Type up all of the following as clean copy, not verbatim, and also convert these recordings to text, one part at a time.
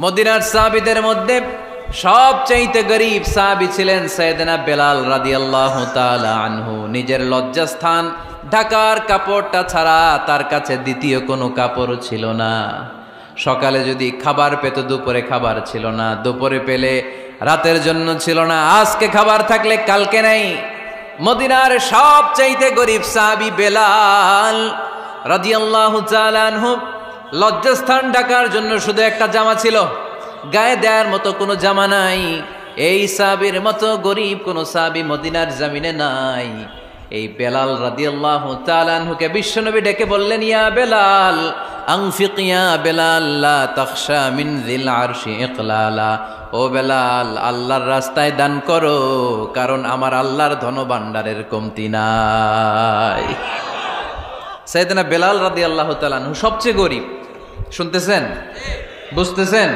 মদিনার সাহাবীদের মধ্যে সবচাইতে গরীব সাহাবী ছিলেন সাইয়েদনা বেলাল রাদিয়াল্লাহু তাআলা আনহু। নিজের লজ্জাস্থান ঢাকার কাপড়টা ছাড়া তার কাছে দ্বিতীয় কোনো কাপড় ছিল না। সকালে যদি খাবার পেত, দুপুরে খাবার ছিল না, দুপুরে পেলে রাতের জন্য ছিল না, আজকে খাবার থাকলে কালকে নাই। মদিনার সবচাইতে গরীব সাহাবী বেলাল রাদিয়াল্লাহু তাআলা আনহু, লজ্জাস্থান ঢাকার জন্য শুধু একটা জামা ছিল, গায়ে দেওয়ার মতো কোনো জামা নাই। এই সাহাবীর মতো গরীব কোনো সাহাবী মদিনার জমিনে নাই। এই বেলাল রাদিয়াল্লাহু তাআলা আনহুকে বিশ্বনবী ডেকে বললেন, ইয়া বেলাল আনফিক ইয়া বেলাল লা তাখশা মিন যিল আরশি ইকলালা। ও বেলাল, আল্লাহর রাস্তায় দান করো, কারণ আমার আল্লাহর ধনভাণ্ডারের কমতি নাই। সাইয়েদনা বেলাল রাদিয়াল্লাহু তাআলা আনহু সবচেয়ে গরীব। শুনতেছেন? বুঝতেছেন?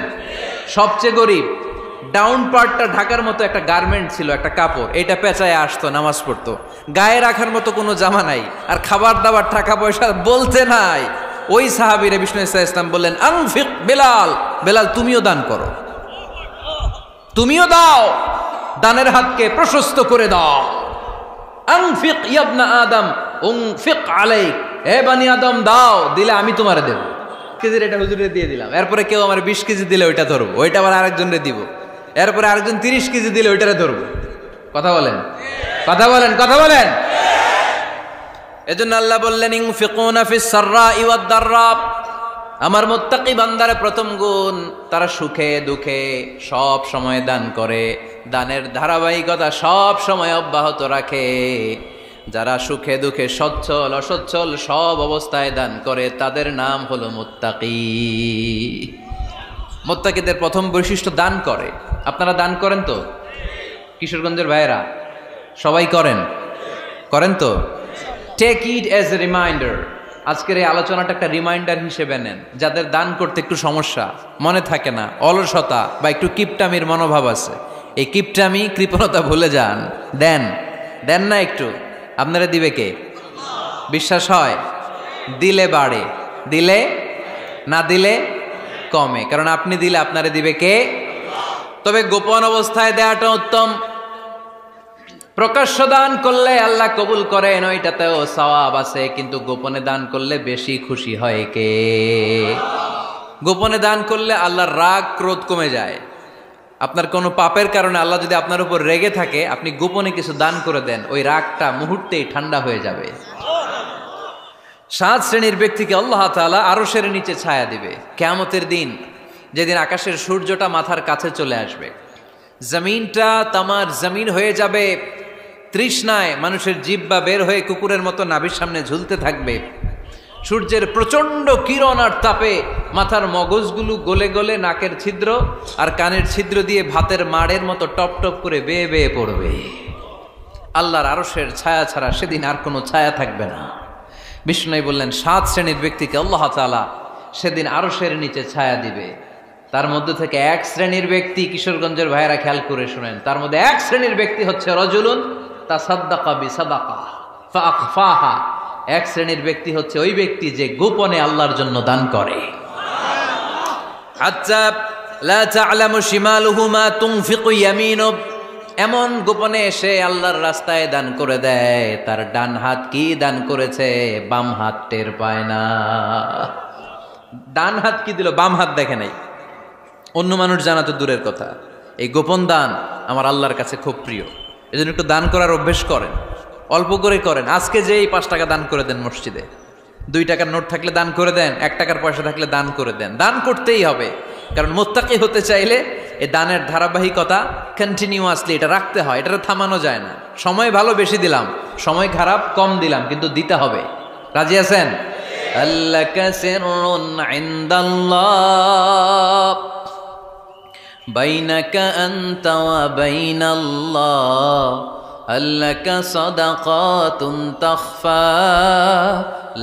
সবচেয়ে গরীব। ডাউন পার্টটা ঢাকার মতো একটা গার্মেন্ট ছিল, একটা কাপড়, এটা পেঁচায় আসতো, নামাজ পড়তো। গায়ে রাখার মতো কোনো জামা নাই, আর খাবার দাবার টাকা পয়সা বলতে নাই। ওই সাহাবীরে বিষ্ণু ইসা ইসলাম বললেন, আনফিক বেলাল, বেলাল তুমিও দান করো, তুমিও দাও, দানের হাতকে প্রশস্ত করে দাও। আনফিক ইবনা আদম উনফিক আলাইক, হে বানি আদম দাও, দিলে আমি তোমারে দেব। কেজির এটা হুজুরে দিয়ে দিলাম, এরপরে কেউ আমার 20 কেজি দিলে ওইটা ধরবো, ওইটা আবার আরেকজনরে দিব, এরপরে আরেকজন 30 কেজি দিলে ওইটারে ধরবো। কথা বলেন, কথা বলেন, কথা বলেন। এজন্য আল্লাহ বললেন, ইনফিকুনা ফিস সাররাই ওয়াদ দাররা। আমার মুত্তাকি বান্দার প্রথম গুণ, তারা সুখে দুঃখে সব সময় দান করে, দানের ধারাবাহিকতা সব সময় অব্যাহত রাখে। যারা সুখে দুঃখে সচ্ছল অসচ্ছল সব অবস্থায় দান করে, তাদের নাম হলো মুত্তাকি। মুত্তাকিদের প্রথম বৈশিষ্ট্য দান করে। আপনারা দান করেন তো? কিশোরগঞ্জের ভাইয়েরা সবাই করেন? করেন তো? Take it as a reminder. আজকের এই আলোচনাটা একটা রিমাইন্ডার হিসেবে নেন। যাদের দান করতে একটু সমস্যা, মনে থাকে না, অলসতা বা একটু কিপটামির মনোভাব আছে, এই কিপটামি কৃপণতা ভুলে যান, দেন। দেন না একটু, আপনারা দিবে কে? বিশ্বাস হয়? দিলে বাড়ে, দিলে না দিলে কমে, কারণ আপনি দিলে আপনারে দিবে কে? তবে গোপন অবস্থায় দেওয়াটা উত্তম। প্রকাশ্য দান করলে আল্লাহ কবুল করেন, ওইটাতেও সওয়াব আছে, কিন্তু গোপনে দান করলে বেশি খুশি হয় কে? গোপনে দান করলে আল্লাহর রাগ ক্রোধ কমে যায়। আপনার কোনো পাপের কারণে আল্লাহ যদি আপনার উপর রেগে থাকে, আপনি গোপনে কিছু দান করে দেন, ওই রাগটা মুহূর্তেই ঠান্ডা হয়ে যাবে। 7 শ্রেণীর ব্যক্তিকে আল্লাহ তাআলা আরশের নিচে ছায়া দিবে কিয়ামতের দিন, যেদিন আকাশের সূর্যটা মাথার কাছে চলে আসবে, জমিনটা তামার জমিন হয়ে যাবে, তৃষ্ণায় মানুষের জিহ্বা বের হয়ে কুকুরের মতো নাভির সামনে ঝুলতে থাকবে। সূর্যের প্রচন্ড কিরণ আর তাপে মাথার মগজগুলো গলে গলে নাকের ছিদ্র আর কানের ছিদ্র দিয়ে ভাতের মাড়ের মতো টপ টপ করে বেয়ে বেয়ে পড়বে। আল্লাহর আরশের ছায়া ছাড়া সেদিন আর কোনো ছায়া থাকবে না। বিষ্ণু বললেন, 7 শ্রেণীর ব্যক্তিকে আল্লাহ তাআলা সেদিন আরশের নিচে ছায়া দিবে। তার মধ্যে থেকে 1 শ্রেণীর ব্যক্তি, কিশোরগঞ্জের ভাইয়েরা খেয়াল করে শুনেন, তার মধ্যে 1 শ্রেণীর ব্যক্তি হচ্ছে রাজুলুন তাসাদ্দাকা বিসাদাকা ফাআখফাহা। 1 শ্রেণীর ব্যক্তি হচ্ছে ওই ব্যক্তি যে গোপনে আল্লাহর জন্য দান করে। হাত্তা লা তা'লামু শিমালুহু মা তুনফিকু ইয়ামিনু, এমন গোপনে এসে আল্লাহর রাস্তায় দান করে দেয়, তার ডান হাত কি দান করেছে বাম হাত টের পায় না। ডান হাত কি দিল, বাম হাত দেখে নাই। অন্য মানুষ জানা তো দূরের কথা, এই গোপন দান আমার আল্লাহর কাছে খুব প্রিয়। এজন্য একটু দান করার অভ্যেস করেন, অল্প করে করেন। আজকে যেই 5 টাকা দান করে দেন মসজিদে, 2 টাকার নোট থাকলে দান করে দেন, 1 টাকার পয়সা থাকলে দান করে দেন। দান করতেই হবে, কারণ মুত্তাকি হতে চাইলে এই দানের ধারাবাহিকতা কন্টিনিউয়াসলি এটা রাখতে হয়, এটা থামানো যায় না। সময় ভালো বেশি দিলাম, সময় খারাপ কম দিলাম, কিন্তু দিতে হবে। রাজি আছেন? আল্লাকা সিররুন ইনদাল্লাহ বাইনাকা আনতা ওয়া বাইনাল্লাহ, আল্লাকা সাদাকাতুন তাখফা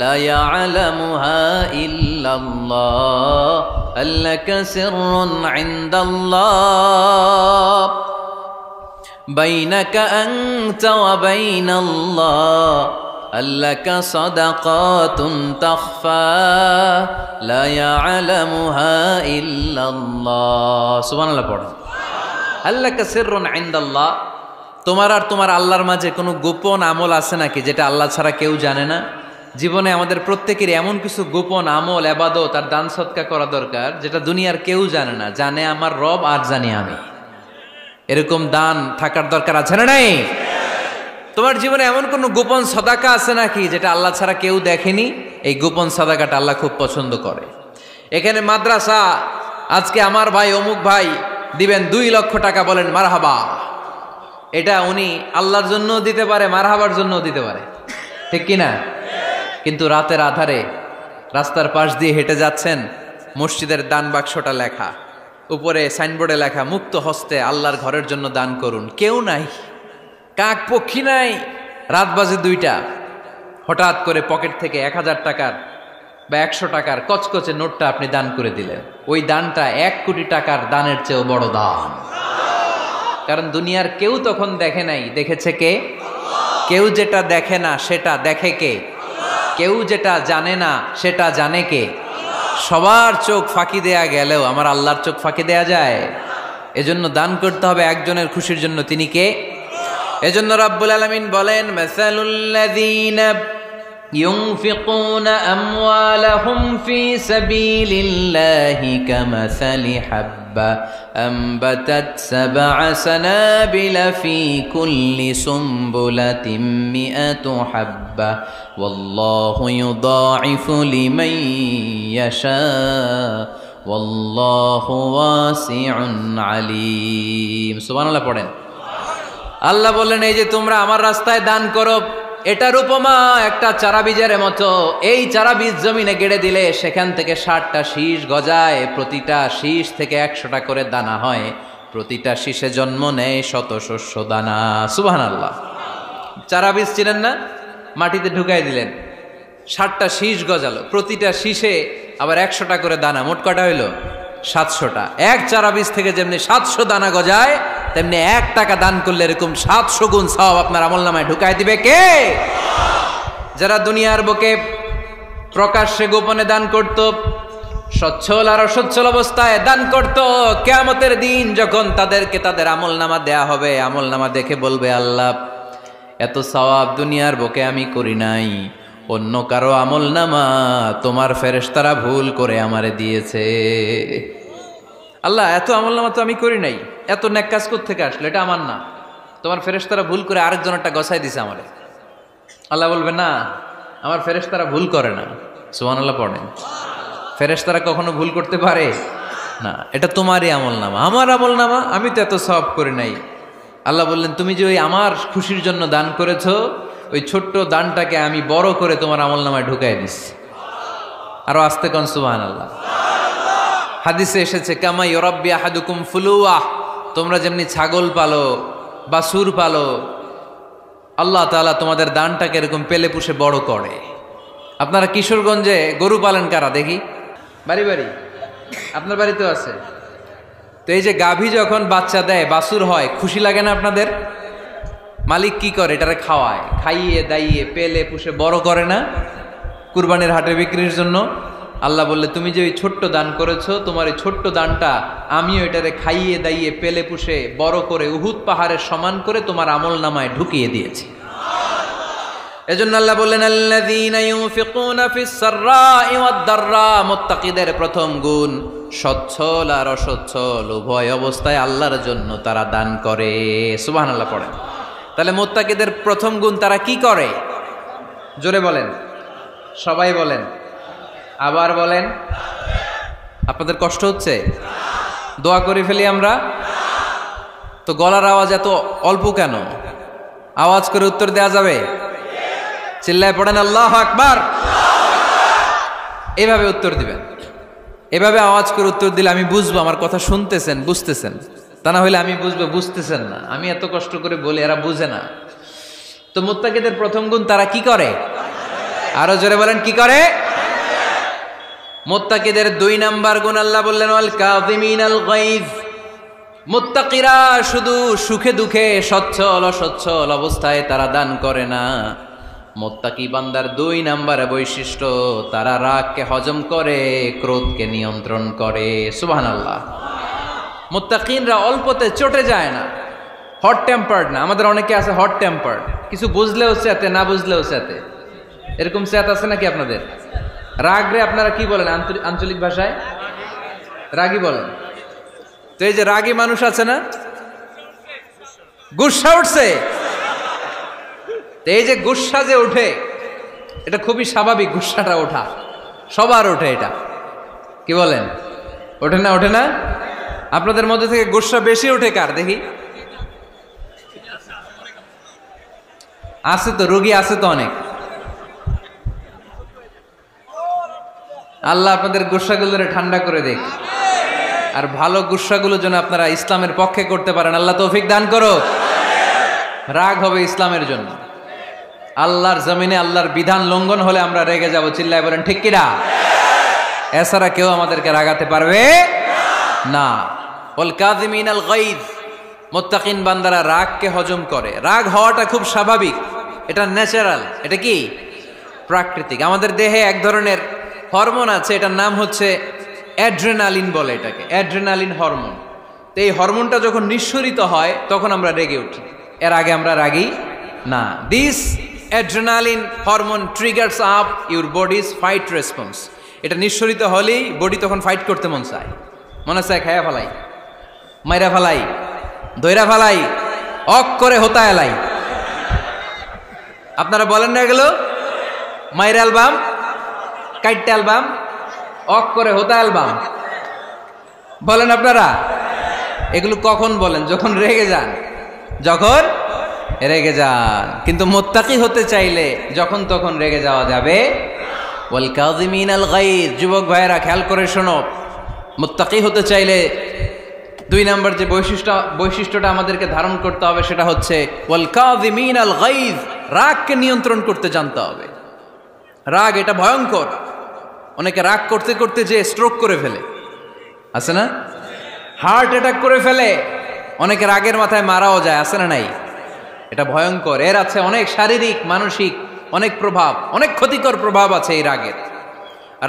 লা ইয়ালামুহা ইল্লাল্লাহ, আল্লাকা সিররুন ইনদাল্লাহ বাইনাকা আনতা ওয়া বাইনাল্লাহ, আল্লাকা সাদাকাতুন তাখফা লা ইয়ালামুহা ইল্লাল্লাহ। সুবহানাল্লাহ পড়েন। আল্লাকা সিররুন ইনদাল্লাহ, তোমার আর তোমার আল্লাহর মাঝে কোনো গোপন আমল আছে নাকি যেটা আল্লাহ ছাড়া কেউ জানে না? জীবনে আমাদের প্রত্যেকেরই এমন কিছু গোপন আমল, ইবাদত আর দান সদকা করা দরকার যেটা দুনিয়ার কেউ জানে না, জানে আমার রব আর জানি আমি। এরকম দান থাকার দরকার আছে না নাই? তোমার জীবনে এমন কোন গোপন সাদাকা আছে নাকি যেটা আল্লাহ ছাড়া কেউ দেখেনি? এই গোপন সাদাকাটা আল্লাহ খুব পছন্দ করে। এখানে মাদ্রাসা, আজকে আমার ভাই অমুক ভাই দিবেন 2 লক্ষ টাকা, বলেন মারহাবা। এটা উনি আল্লাহর জন্য দিতে পারে, মারহাবার জন্য দিতে পারে, ঠিক কিনা? কিন্তু রাতের আধারে রাস্তার পাশ দিয়ে হেঁটে যাচ্ছেন, মসজিদের দান বাক্সটা লেখা, উপরে সাইনবোর্ডে লেখা মুক্ত হস্তে আল্লাহর ঘরের জন্য দান করুন। কেউ নাই, কাক পক্ষী নাই, রাত বাজে 2টা, হঠাৎ করে পকেট থেকে 1000 টাকার বা 100 টাকার কচকচে নোটটা আপনি দান করে দিলেন। ওই দানটা 1 কোটি টাকার দানের চেয়েও বড় দান। কারণ দুনিয়ার কেউ তখন দেখে নাই, দেখেছে কে? কেউ যেটা দেখে না সেটা দেখে কে? কেউ যেটা জানে না সেটা জানে কে? সবার চোখ ফাঁকি দেয়া গেলেও আমার আল্লাহর চোখ ফাঁকি দেয়া যায়? এজন্য দান করতে হবে একজনের খুশির জন্য, তিনি কে? এজন্য রাব্বুল আলামিন বলেন, মাসালুল্লাযীনা ইউনফিকুনা আমওয়ালাহুম ফি সাবিলিল্লাহি কামাসালি হাব্বা আমবাতাত সাবআ সানাবিলা ফি কুল্লি সুমবুলাতিন মিআতু হাব্বা ওয়াল্লাহু ইউদাঈফু লিমান ইয়াশা ওয়াল্লাহু ওয়াসিউন আলীম। সুবহানাল্লাহ পড়েন। আল্লাহ বললেন, এই যে তোমরা আমার রাস্তায় দান করো, এটার উপমা একটা চারা বীজের মতো। এই চারা বীজ জমিনে গেড়ে দিলে সেখান থেকে 60টা শীষ গজায়, প্রতিটা শীষ থেকে 100টা করে দানা হয়, প্রতিটা শীষে জন্ম নেয় শত শস্য দানা। সুবহানাল্লাহ। চারা বীজ ছিলেন না, মাটিতে ঢুকাই দিলেন, 60টা শীষ গজালো, প্রতিটা শীষে আবার 100টা করে দানা, মোট কটা হইল? 700টা। এক চারা বীজ থেকে যেমনি 700 দানা গজায়, তেমনি 1 টাকা দান করলে এরকম 700 গুণ সওয়াব আপনার আমলনামায় ঢুকাই দিবে কে? যারা দুনিয়ার বুকে প্রকাশ্যে গোপনে দান করত, সচ্ছল আর অসচ্ছল অবস্থায় দান করত, কিয়ামতের দিন যখন তাদেরকে তাদের আমলনামা দেয়া হবে, আমলনামা দেখে বলবে, আল্লাহ এত সওয়াব দুনিয়ার বুকে আমি করি নাই, অন্য কারো আমলনামা তোমার ফেরেশতারা ভুল করে আমারে দিয়েছে। আল্লাহ এত আমলনামা তো আমি করি নাই, এত নেক কাজ কোত্থেকে আসলো? এটা আমার না, তোমার ফেরেশতারা ভুল করে আরেকজনেরটা গছাই দিছে আমারে। আল্লাহ বলবে, না, আমার ফেরেশতারা ভুল করে না। সুবহানাল্লাহ পড়েন। ফেরেশতারা কখনো ভুল করতে পারে না, এটা তোমারই আমলনামা, আমার আমলনামা, আমি তো এত সওয়াব করি নাই। আল্লাহ বললেন, তুমি যে ওই আমার খুশির জন্য দান করেছো, ওই ছোট্ট দানটাকে আমি বড় করে তোমার আমলনামায় ঢুকাই দিচ্ছি। আরো আস্তে কোন সুবহানাল্লাহ। হাদিসে এসেছে, কামা ইউরাব্বি আহাদুকুম ফুলুয়াহ, তোমরা যেমনি ছাগল পালো, বাছুর পালো, আল্লাহ তাআলা তোমাদের দানটাকে এরকম পেলে পুষে বড় করে। আপনারা কিশোরগঞ্জে গরু পালেন কারা দেখি? বাড়ি বাড়ি, আপনার বাড়িতেও আছে। তো এই যে গাভী যখন বাচ্চা দেয়, বাছুর হয়, খুশি লাগে না আপনাদের? মালিক কি করে? এটারে খাওয়ায়, খাইয়ে দাইয়ে পেলে পুষে বড় করে না? কুরবানির হাটে বিক্রির জন্য। আল্লাহ বললে, তুমি যে ওই ছোট্ট দান করেছো, তোমার এই ছোট্ট দানটা আমিও এটারে খাইয়ে দাইয়ে পেলে পুষে বড় করে উহুদ পাহাড়ের সমান করে তোমার আমলনামায় ঢুকিয়ে দিয়েছি। এজন্য আল্লাহ বললেন, আল্লাযীনা ইউনফিকুনা ফিস সাররাই ওয়াদ দাররা, মুত্তাকিদের প্রথম গুণ সচ্ছল আর অসচ্ছল উভয় অবস্থায় আল্লাহর জন্য তারা দান করে। সুবহানাল্লাহ পড়েন। তাহলে মুত্তাকিদের প্রথম গুণ, তারা কি করে? জোরে বলেন, সবাই বলেন, আবার বলেন। আপনাদের কষ্ট হচ্ছে? দোয়া করে ফেলি আমরা তো। গলার আওয়াজ এত অল্প কেন? আওয়াজ করে উত্তর দেয়া যাবে? চিল্লায় পড়েন আল্লাহু আকবার। এভাবে উত্তর দিবেন, এভাবে আওয়াজ করে উত্তর দিলে আমি বুঝবো আমার কথা শুনতেছেন, বুঝতেছেন। তা না হলে আমি বুঝবো বুঝতেছেন না, আমি এত কষ্ট করে বলি এরা বুঝে না। তো মুত্তাকিদের প্রথম গুণ, তারা কি করে? আরো জোরে বলেন, কি করে? মুত্তাকিদের 2 নাম্বার গুণ আল্লাহ বললেন, ওয়াল কাযিমিনাল গায়জ। মুত্তাকিরা শুধু সুখে দুঃখে, সচ্ছল অসচ্ছল অবস্থায় তারা দান করে না, মুত্তাকি বান্দার 2 নম্বরে বৈশিষ্ট্য, তারা রাগকে হজম করে, ক্রোধকে নিয়ন্ত্রণ করে। সুবহানাল্লাহ। মুত্তাকিনরা অল্পতে চটে যায় না, হট টেম্পার্ড না। আমাদের অনেকে আছে হট টেম্পার্ড, কিছু বুঝলেও চেতে, না বুঝলেও চেতে। এরকম চেত আছে নাকি আপনাদের? রাগরে আপনারা কি বলেন আঞ্চলিক ভাষায়? রাগী বলেন। তো এই যে রাগী মানুষ আছে না, গুসা উঠছে, এই যে গুসা যে ওঠে, এটা খুবই স্বাভাবিক। গুসাটা ওঠা সবার ওঠে, এটা কি বলেন? ওঠে না? ওঠে না? আপনাদের মধ্যে থেকে গুসা বেশি ওঠে কার দেখি? আছে তো, রোগী আছে তো অনেক। আল্লাহ আপনাদের গুসাগুলোরে ঠান্ডা করে দেখ, আর ভালো গুসাগুলো যেন আপনারা ইসলামের পক্ষে করতে পারেন। আল্লাহ তৌফিক দান করো। রাগ হবে ইসলামের জন্য। আল্লাহর জমিনে আল্লাহর বিধান লঙ্ঘন হলে আমরা রেগে যাব। চিল্লায় বলেন ঠিক কিনা? এছাড়া কেউ আমাদেরকে রাগাতে পারবে না। ওয়াল কাযিমিনাল গায়জ, মুত্তাকিন বান্দারা রাগকে হজম করে। রাগ হওয়াটা খুব স্বাভাবিক, এটা ন্যাচারাল, এটা কি প্রাকৃতিক। আমাদের দেহে এক ধরনের হরমোন আছে, এটার নাম হচ্ছে অ্যাড্রেনালিন বলে এটাকে, অ্যাড্রেনালিন হরমোন। তো এই হরমোনটা যখন নিঃসরিত হয় তখন আমরা রেগে উঠি, এর আগে আমরা রাগি না। This adrenaline hormone triggers up your bodies fight response. এটা নিঃসরিত হলেই বডি তখন ফাইট করতে মন চায়, মনে চায় খায়া ফেলাই, মাইরা ফেলাই, দইরা ফেলাই, অক করে হোতা এলাই। আপনারা বলেন না এগুলো? মাইরা অ্যালবাম, কাইটটা অ্যালবাম, অক করে হোতা অ্যালবাম বলেন আপনারা? এগুলো কখন বলেন? যখন রেগে যান, যখন রেগে যান। কিন্তু মুত্তাকি হতে চাইলে যখন তখন রেগে যাওয়া যাবে। ওয়াল কাযিমিনাল গায়জ, যুবক ভাইয়েরা খেয়াল করে শোনো, মুত্তাকি হতে চাইলে 2 নম্বর যে বৈশিষ্ট্যটা আমাদেরকে ধারণ করতে হবে সেটা হচ্ছে ওয়াল কাযিমিনাল গায়জ, রাগকে নিয়ন্ত্রণ করতে জানতে হবে। রাগ এটা ভয়ঙ্কর। অনেকে রাগ করতে করতে যে স্ট্রোক করে ফেলে, আছে না? হার্ট অ্যাটাক করে ফেলে। অনেকে রাগের মাথায় মারাও যায়, আছে না নাই? এটা ভয়ঙ্কর। এর আছে অনেক শারীরিক, মানসিক অনেক প্রভাব, অনেক ক্ষতিকর প্রভাব আছে এই রাগের।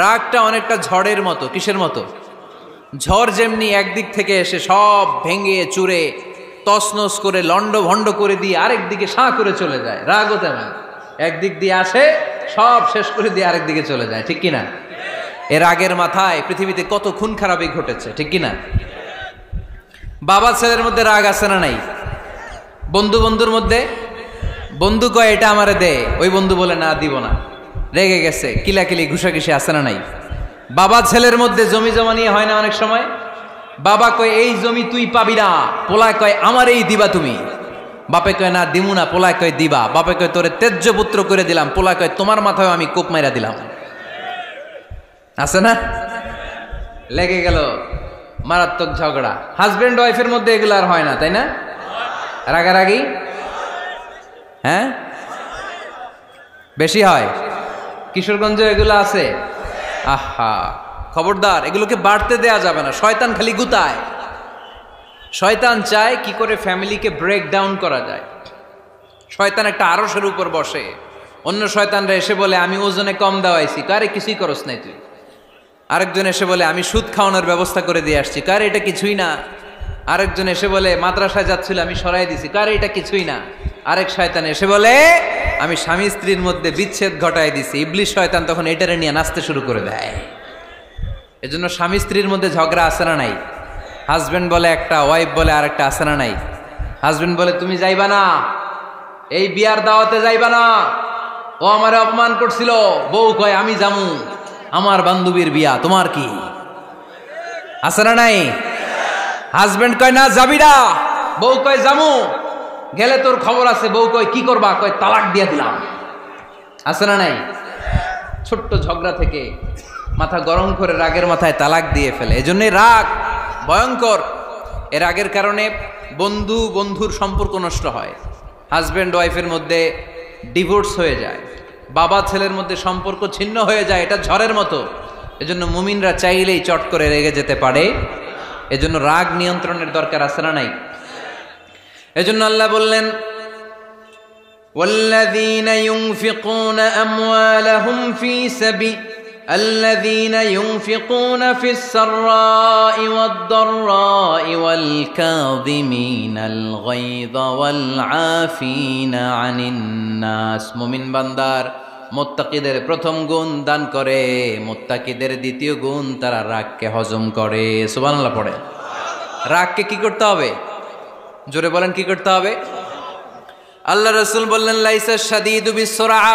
রাগটা অনেকটা ঝড়ের মতো। কিসের মতো? ঝড় যেমনি একদিক থেকে এসে সব ভেঙে চুরে তছনছ করে লন্ড ভন্ড করে দিয়ে আরেক দিকে সাঁ করে চলে যায়, রাগও তেমন একদিক দিয়ে আসে, সব শেষ করে দিয়ে আরেক দিকে চলে যায়, ঠিক কিনা? এর রাগের মাথায় পৃথিবীতে কত খুন খারাপি ঘটেছে, ঠিক কিনা? বাবা ছেলের মধ্যে রাগ আছে না নাই? বন্ধু বন্ধুর মধ্যে, বন্ধু কয় এটা আমারে দে, ওই বন্ধু বলে না দিব না, রেগে গেছে, কিলাকিলি ঘুষাঘুষি আছে না নাই? বাবা ছেলের মধ্যে জমি জমা নিয়ে হয় না অনেক সময়? বাবা কয় এই জমি তুই পাবি না, পোলায় কয় আমার এই দিবা তুমি। বাপে কয় না দিমু না, পোলায় কয় দিবা। বাপে কয় তোরে তেজ্য পুত্র করে দিলাম, পোলায় কয় তোমার মাথায় আমি কোপ মাইরা দিলাম। আছে না? লেগে গেল, মারাত্মক ঝগড়া। হাজবেন্ড ওয়াইফের মধ্যে এগুলো আর হয় না, তাই না? রাগারাগি হ্যাঁ বেশি হয়। কিশোরগঞ্জে এগুলো আছে। আহা, খবরদার, এগুলোকে বাড়তে দেয়া যাবে না। শয়তান খালি গুতায়। শয়তান চায় কি করে ফ্যামিলিকে ব্রেক ডাউন করা যায়। শয়তান একটা আরশের উপর বসে, অন্য শয়তানরা এসে বলে আমি ওজনে কম দেওয়াইছি, কারে কিছুই করস নাই তুই। আরেকজন এসে বলে আমি সুদ খাওয়ানোর ব্যবস্থা করে দিয়ে আসছি, কারে এটা কিছুই না। আরেকজন এসে বলে মাদ্রাসায় যাচ্ছিল আমি সরাই দিছি, কারে এটা কিছুই না। আরেক শয়তান এসে বলে আমি স্বামী স্ত্রীর মধ্যে বিচ্ছেদ ঘটাই দিছি। ইবলিশ শয়তান তখন এটারে নিয়ে নাচতে শুরু করে দেয়। এজন্য স্বামী স্ত্রীর মধ্যে ঝগড়া আছে না নাই? হাজবেন্ড বলে একটা, ওয়াইফ বলে আরেকটা, আছে না নাই? হাজবেন্ড বলে তুমি যাইবা না, এই বিয়ার দাওয়াতে যাইবা না, ও আমারে অপমান করছিল। বউ কয় আমি যামু, আমার বান্ধবীর বিয়া, তোমার কি? আছে না নাই? হাজবেন্ড কয় না যাবি না, বউ কয় যামু, গেলে তোর খবর আছে। বউ কয় কি করবা? কয় তালাক দিয়া দিলাম। আছে না নাই? ছোট্ট ঝগড়া থেকে মাথা গরম করে রাগের মাথায় তালাক দিয়ে ফেলে। এজন্যই রাগ ভয়ঙ্কর। এর রাগের কারণে বন্ধু বন্ধুর সম্পর্ক নষ্ট হয়, হাজব্যান্ড ওয়াইফের মধ্যে ডিভোর্স হয়ে যায়, বাবা ছেলের মধ্যে সম্পর্ক ছিন্ন হয়ে যায়। এটা ঝড়ের মতো। এজন্য মুমিনরা চাইলেই চট করে রেগে যেতে পারে। এজন্য রাগ নিয়ন্ত্রণের দরকার আছে না নাই? এজন্য আল্লাহ বললেন والذين ينفقون أموالهم في سبيل الذين ينفقون في السراء والضراء والكاظمين الغيظ والعافين عن الناس মুমিন বান্দার মুত্তাকিদের প্রথম গুণ দান করে, মুত্তাকিদের দ্বিতীয় গুণ তারা রাগকে হজম করে। সুবহানাল্লাহ পড়ে। রাগকে কি করতে হবে? জোরে বলেন, কি করতে হবে? আল্লাহ রাসূল বললেন, লাইসা শাদীদু বিসসুরআ,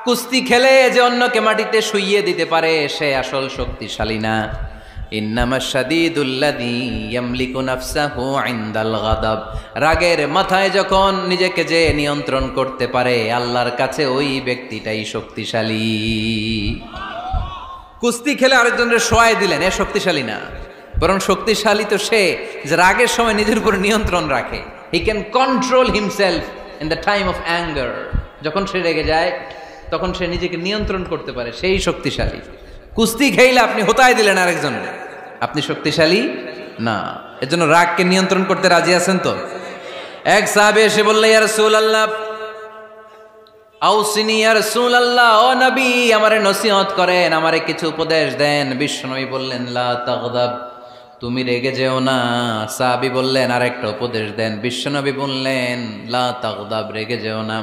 কুস্তি খেলে যে অন্যকে মাটিতে শুইয়ে দিতে পারে সে আসল শক্তিশালী না। ইন্নামাশ শাদীদুল্লাযী ইয়ামলিকু নাফসাহু ইনদাল গাদাব, রাগের মাথায় যখন নিজেকে যে নিয়ন্ত্রণ করতে পারে আল্লাহর কাছে ওই ব্যক্তিটাই শক্তিশালী। কুস্তি খেলে আরেকজনের শোয়ায় দিলেন, এ শক্তিশালী না, বরং শক্তিশালী তো সে যে রাগের সময় নিজের উপর নিয়ন্ত্রণ রাখে। He can control himself in the time of anger. যখন সে রেগে যায় তখন সে নিজেকে নিয়ন্ত্রণ করতে পারে, সেই শক্তিশালী। কুস্তি খেইলে আপনি হোতায় দিলেন আরেকজনের, আপনি শক্তিশালী না। এজন্য রাগকে নিয়ন্ত্রণ করতে রাজি আছেন তো? এক সাহাবী এসে বলল, ইয়া রাসূলুল্লাহ আউসিনি, ইয়া রাসূলুল্লাহ, ও নবী আমারে নসিহত করেন, আমারে কিছু উপদেশ দেন। বিশ্বনবী বললেন, লা তাগদাব, তুমি রেগে যেও না। সাহাবী বললেন, আরেকটা উপদেশ দেন। বিশ্বনবী বললেন, লা তাগদাব, রেগে যেও না।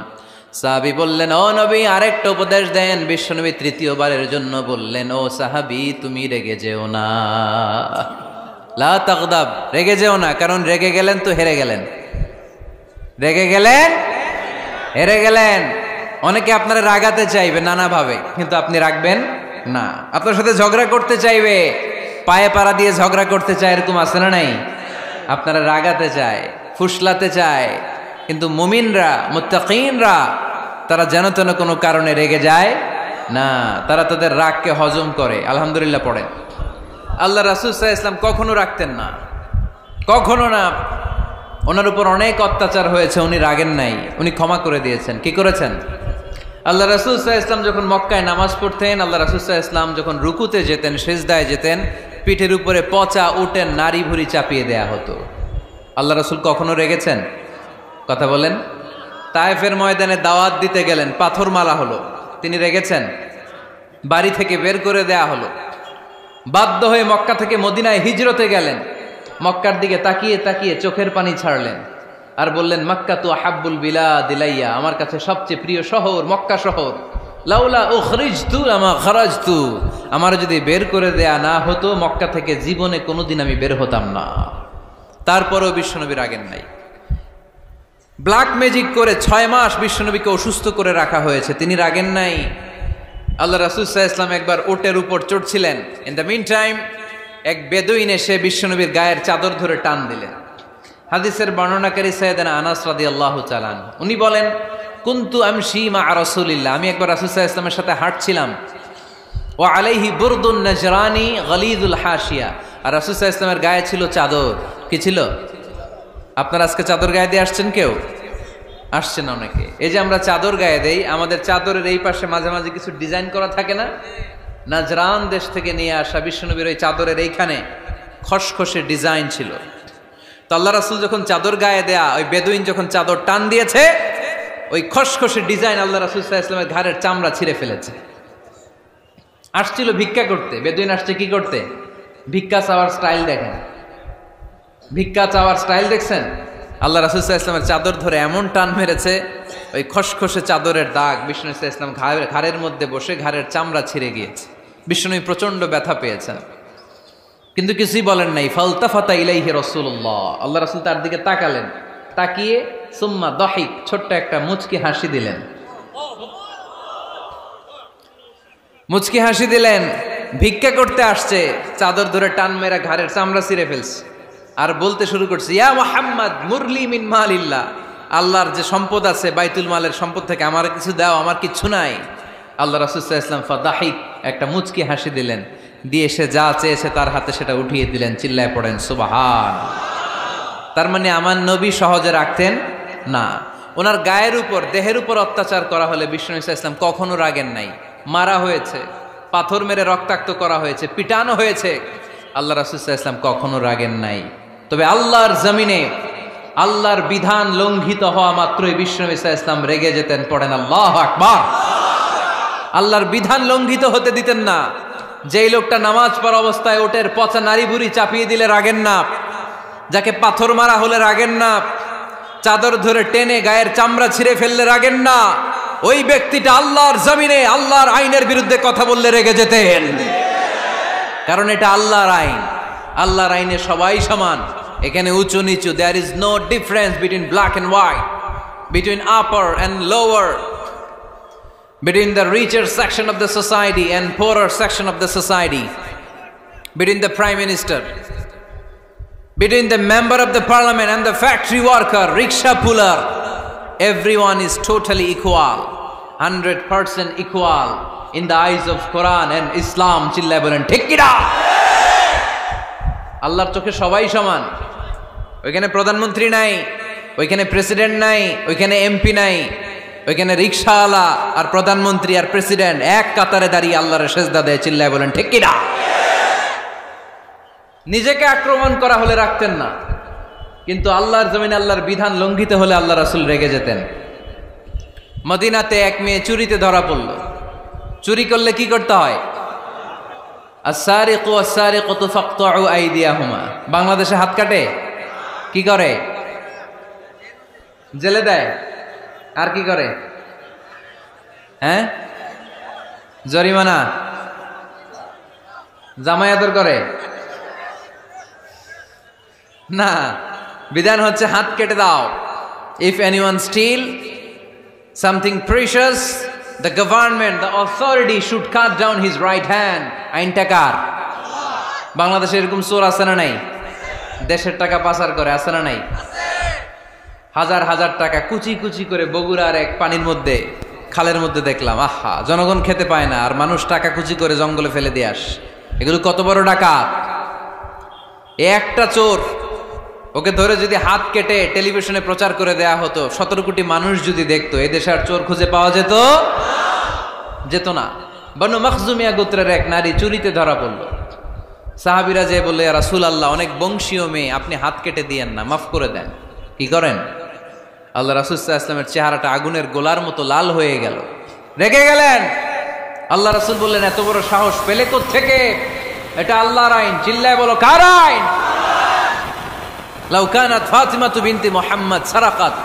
সাহাবী বললেন, ও নবী আরেকটা উপদেশ দেন। বিশ্বনবী তৃতীয়বারের জন্য বললেন, ও সাহাবী তুমি রেগে যেও না, লা তাগদাব, রেগে যেও না। কারণ রেগে গেলেন তো হেরে গেলেন, রেগে গেলেন হেরে গেলেন। অনেকে আপনারা রাগাতে চাইবে নানাভাবে, কিন্তু আপনি রাখবেন না। আপনার সাথে ঝগড়া করতে চাইবে, পায়ে পাড়া দিয়ে ঝগড়া করতে চায়, এরকম আছে না নাই? আপনারা রাগাতে চায়, ফুসলাতে চায়, কিন্তু মুমিনরা, মুত্তাকিনরা তারা যেন তেন কোনো কারণে রেগে যায় না, তারা তাদের রাগকে হজম করে। আলহামদুলিল্লাহ পড়েন। আল্লাহ রাসূল সাল্লাল্লাহু আলাইহি ওয়াসাল্লাম কখনো রাগতেন না, কখনো না। ওনার উপর অনেক অত্যাচার হয়েছে, উনি রাগেন নাই, উনি ক্ষমা করে দিয়েছেন। কি করেছেন? আল্লাহ রাসূল সাল্লাল্লাহু আলাইহি ওয়াসাল্লাম যখন মক্কায় নামাজ পড়তেন, আল্লাহ রাসূল সাল্লাল্লাহু আলাইহি ওয়াসাল্লাম যখন রুকুতে যেতেন, সিজদায় যেতেন, পিঠের উপরে পচা উটের নাড়ি ভুঁড়ি চাপিয়ে দেয়া হতো। আল্লাহ রাসূল কখনো রেগেছেন? কথা বলেন। তায়েফের ময়দানে দাওয়াত দিতে গেলেন, পাথর মারা হলো, তিনি রেগেছেন? বাড়ি থেকে বের করে দেয়া হলো, বাধ্য হয়ে মক্কা থেকে মদিনায় হিজরতে গেলেন। মক্কার দিকে তাকিয়ে তাকিয়ে চোখের পানি ছাড়লেন আর বললেন, মক্কা তু আহাব্বুল বিলাদ ইলাইয়া, আমার কাছে সবচেয়ে প্রিয় শহর মক্কা শহর। লাউলা উখরিজতু লামা খারাজতু, আমার যদি বের করে দেয়া না হতো মক্কা থেকে জীবনে কোনোদিন আমি বের হতাম না। তারপরেও বিশ্বনবী রাগেন নাই। ব্ল্যাক ম্যাজিক করে 6 মাস বিশ্বনবীকে অসুস্থ করে রাখা হয়েছে, তিনি রাগেন নাই। আল্লাহ রাসূল সাল্লাল্লাহু আলাইহি ওয়াসাল্লাম একবার উটের উপর চড়ছিলেন। ইন দ্য মিন টাইম এক বেদুইন এসে বিশ্বনবীর গায়ের চাদর ধরে টান দিলেন। হাদিসের বর্ণনাকারী সাইয়েদনা আনাস রাদিয়াল্লাহু তাআলা উনি বলেন, কুনতু আমশি মা রাসূলিল্লাহ, আমি একবার রাসূল সাল্লাল্লাহু আলাইহি ওয়াসাল্লামের সাথে হাঁটছিলাম। ওয়া আলাইহি বুরদুন নাজরানি গলিযুল হাশিয়া, আর রাসূল সাল্লাল্লাহু আলাইহি ওয়াসাল্লামের গায়ে ছিল চাদর। কি ছিল? আপনারা আজকে চাদর গায়ে দিয়ে আসছেন? কেউ আসছেন? অনেকে। এই যে আমরা চাদর গায়ে দেই, আমাদের চাদরের এই পাশে মাঝে মাঝে কিছু ডিজাইন করা থাকে না? নাজরান দেশ থেকে নিয়ে আসা বিশ্বনবীর ওই চাদরের এইখানে খসখসে ডিজাইন ছিল। তো আল্লাহ রাসূল যখন চাদর গায়ে দেয়া, ওই বেদুইন যখন চাদর টান দিয়েছে, ওই খসখসে ডিজাইন আল্লাহ রাসূল সাল্লাল্লাহু আলাইহি ওয়াসাল্লামের ঘাড়ের চামড়া ছিঁড়ে ফেলেছে। আসছিল ভিক্ষা করতে। বেদুইন আসছে কি করতে? ভিক্ষা চাওয়ার স্টাইল দেখেন, ভিক্ষা চাওয়ার স্টাইল দেখছেন? আল্লাহ রাসূল সাল্লাল্লাহু আলাইহি ওয়াসাল্লামের চাদর ধরে এমন টান মেরেছে, ওই খসখসে চাদরের দাগ বিষ্ণু সাল্লাল্লাহু আলাইহি ওয়াসাল্লাম ঘাড়ের মধ্যে বসে ঘাড়ের চামড়া ছিঁড়ে গিয়েছে। বিষ্ণু প্রচন্ড ব্যথা পেয়েছেন, কিন্তু কিছুই বলেন নাই। ফালতাফাতা ইলাইহি রাসূলুল্লাহ, আল্লাহ রাসূল তার দিকে তাকালেন, তাকিয়ে সুম্মা দাহিক, ছোট্ট একটা মুচকি হাসি দিলেন। মুচকি হাসি দিলেন। ভিক্ষা করতে আসছে, চাদর ধরে টান মেরা ঘাড়ের চামড়া ছিঁড়ে ফেলছে, আর বলতে শুরু করছে, ইয়া মুহাম্মদ মুরলি মিন মালিল্লাহ, আল্লাহর যে সম্পদ আছে বাইতুল মালের সম্পদ থেকে আমার কিছু দাও, আমার কিচ্ছু নাই। আল্লাহ রাসূল সাল্লাল্লাহু আলাইহি ওয়াসাল্লাম ফাদাহিক, একটা মুচকি হাসি দিলেন, দিয়ে সে যা চেয়েছে তার হাতে সেটা উঠিয়ে দিলেন। চিল্লায় পড়েন সুবহান। তার মানে আমার নবী সহজে রাখতেন না। ওনার গায়ের উপর, দেহের উপর অত্যাচার করা হলে বিষ্ণু সাল্লাল্লাহু আলাইহি ওয়াসাল্লাম কখনো রাগেন নাই। মারা হয়েছে, পাথর মেরে রক্তাক্ত করা হয়েছে, পিটানো হয়েছে, আল্লাহ রাসূল সাল্লাল্লাহু আলাইহি ওয়াসাল্লাম কখনো রাগেন নাই। তবে আল্লাহর জমিনে আল্লাহর বিধান লঙ্ঘিত হওয়া মাত্রই বিশ্বনবী সাল্লাল্লাহু আলাইহি ওয়াসাল্লাম রেগে যেতেন। পড়েন আল্লাহু আকবার। আল্লাহর বিধান লঙ্ঘিত হতে দিতেন না। যেই লোকটা নামাজ পড়া অবস্থায় ওটের পচা নারী বুড়ি চাপিয়ে দিলে রাগেন না, যাকে পাথর মারা হলে রাগেন না, চাদর ধরে টেনে গায়ের চামড়া ছিঁড়ে ফেললে রাগেন না, ওই ব্যক্তিটা আল্লাহর জমিনে আল্লাহর আইনের বিরুদ্ধে কথা বললে রেগে যেতেন। কারণ এটা আল্লাহর আইন। আল্লাহর আইনে সবাই সমান। এখানে উঁচু নিচু, there is no difference between black and white, between upper and lower, between the richer section of the society and poorer section of the society, between the prime minister, between the member of the parliament and the factory worker, rickshaw puller. Everyone is totally equal, 100% equal in the eyes of Quran and Islam. চিল্লায় বলেন ঠিক কি না? আল্লাহর চোখে সবাই সমান। ওইখানে প্রধানমন্ত্রী নাই, ওইখানে প্রেসিডেন্ট নাই, ওইখানে এমপি নাই, ওইখানে রিকশাওয়ালা আর প্রধানমন্ত্রী আর প্রেসিডেন্ট এক কাতারে দাঁড়িয়ে আল্লাহর সেজদা দেয়। চিল্লায় বলেন ঠিক কি না? নিজেকে আক্রমণ করা হলে রাখতেন না, কিন্তু আল্লাহর জমিনে আল্লাহর বিধান লঙ্ঘিত হলে আল্লাহ রাসূল রেগে যেতেন। মদিনাতে এক মেয়ে চুরিতে ধরা পড়ল। চুরি করলে কি করতে হয়? আস-সারিকু ওয়াস-সারিকাতু ফাকতাউ আইদিয়াহুমা। বাংলাদেশে হাত কাটে, কি করে? জেলে দেয়। আর কি করে? হ্যাঁ, জরিমানা, জামাই আদর করে না। বিধান হচ্ছে হাত কেটে দাও। If anyone steal something precious, the government, the authority should cut down his right hand. আইনটা কার? বাংলাদেশে এরকম চোর আছে না নাই? দেশের টাকা পাচার করে, আছে না নাই? হাজার হাজার টাকা কুচি কুচি করে বগুড়ার এক পানির মধ্যে, খালের মধ্যে দেখলাম। আহা, জনগণ খেতে পায় না আর মানুষ টাকা কুচি করে জঙ্গলে ফেলে দিয়ে আস। এগুলো কত বড় ডাকাত! একটা চোর, ওকে ধরে যদি হাত কেটে টেলিভিশনে প্রচার করে দেয়া হতো, 17 কোটি মানুষ যদি দেখতো, এই দেশে আর চোর খুঁজে পাওয়া যেত না। বনু মখজুমিয়া গোত্রের এক নারী চুরিতে ধরা পড়ল। সাহাবীরা যে বললে, ইয়া রাসূলুল্লাহ, অনেক বংশীয় মেয়ে, আপনি হাত কেটে দিয়েন না, মাফ করে দেন। কি করেন? আল্লাহ রাসূল সাল্লাল্লাহু আলাইহি ওয়াসাল্লামের চেহারাটা আগুনের গোলার মতো লাল হয়ে গেল, রেগে গেলেন। আল্লাহ রাসূল বললেন, এত বড় সাহস পেলে কোত্থেকে? এটা আল্লাহর আইন। চিল্লায় বলো, কার আইন? লাউ কানাত ফাতিমাতু বিনতি মুহাম্মদ সারাকাত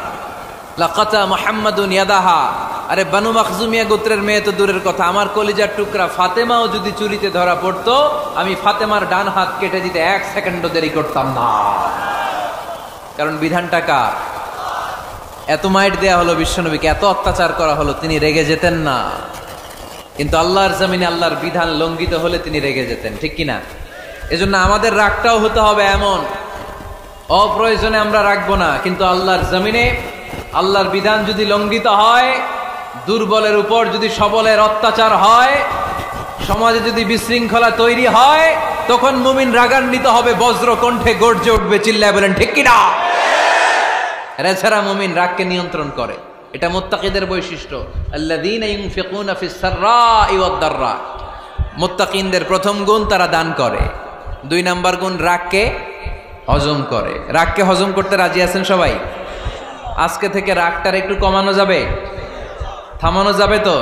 লাকাতা মুহাম্মাদুন ইয়াদাহা। আরে বনু মখজুমিয়া গোত্রের মেয়ে তো দূরের কথা, আমার কলিজার টুকরা ফাতেমাও যদি চুরিতে ধরা পড়তো, আমি ফাতেমার ডান হাত কেটে দিতে 1 সেকেন্ডও দেরি করতাম না। কারণ বিধানটা কার? এত মাইট দেয়া হলো বিশ্বনবীকে, এত অত্যাচার করা হলো, তিনি রেগে যেতেন না। কিন্তু আল্লাহর জমিনে আল্লাহর বিধান লঙ্ঘিত হলে তিনি রেগে যেতেন। ঠিক কিনা? এজন্য আমাদের রাগটাও হতে হবে এমন, অপ্রয়োজনে আমরা রাখবো না, কিন্তু আল্লাহর জমিনে আল্লাহর বিধান যদি লঙ্ঘিত হয়, দুর্বলের উপর যদি সবলের অত্যাচার হয়, সমাজে যদি বিশৃঙ্খলা তৈরি হয়, তখন মুমিন রাগান্বিত হবে, বজ্র কণ্ঠে গর্জে উঠবে। চিল্লায় বলেন ঠিক কিনা? এছাড়া মুমিন রাগকে নিয়ন্ত্রণ করে। এটা মুত্তাকিদের বৈশিষ্ট্য। আল্লাযীনা ইউনফিকুনা ফিস সাররাই ওয়াদ দাররা। মুত্তাকিনদের প্রথম গুণ, তারা দান করে। 2 নাম্বার গুণ, রাগকে হজম করে। রাগকে হজম করতে রাজি আছেন সবাই? আজকে থেকে রাগটার একটু কমানো যাবে, থামানো যাবে তো?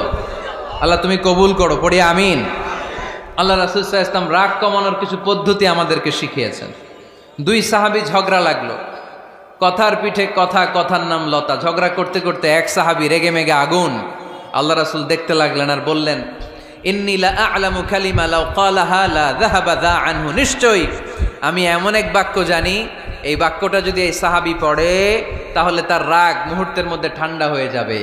আল্লাহ তুমি কবুল করো, পড়ি আমিন। আল্লাহ রাসূল সাল্লাল্লাহু আলাইহি ওয়াসাল্লাম রাগ কমানোর কিছু পদ্ধতি আমাদেরকে শিখিয়েছেন। 2 সাহাবী ঝগড়া লাগলো, কথার পিঠে কথা, কথার নাম লতা। ঝগড়া করতে করতে এক সাহাবী রেগে মেগে আগুন। আল্লাহ রাসূল দেখতে লাগলেন আর বললেন, ইন্নী লা আ'লামু কালিমা লাউ ক্বালাহা লা যাহাবা যা আনহু। নিশ্চয়ই আমি এমন এক বাক্য জানি, এই বাক্যটা যদি এই সাহাবী পড়ে, তাহলে তার রাগ মুহূর্তের মধ্যে ঠান্ডা হয়ে যাবে।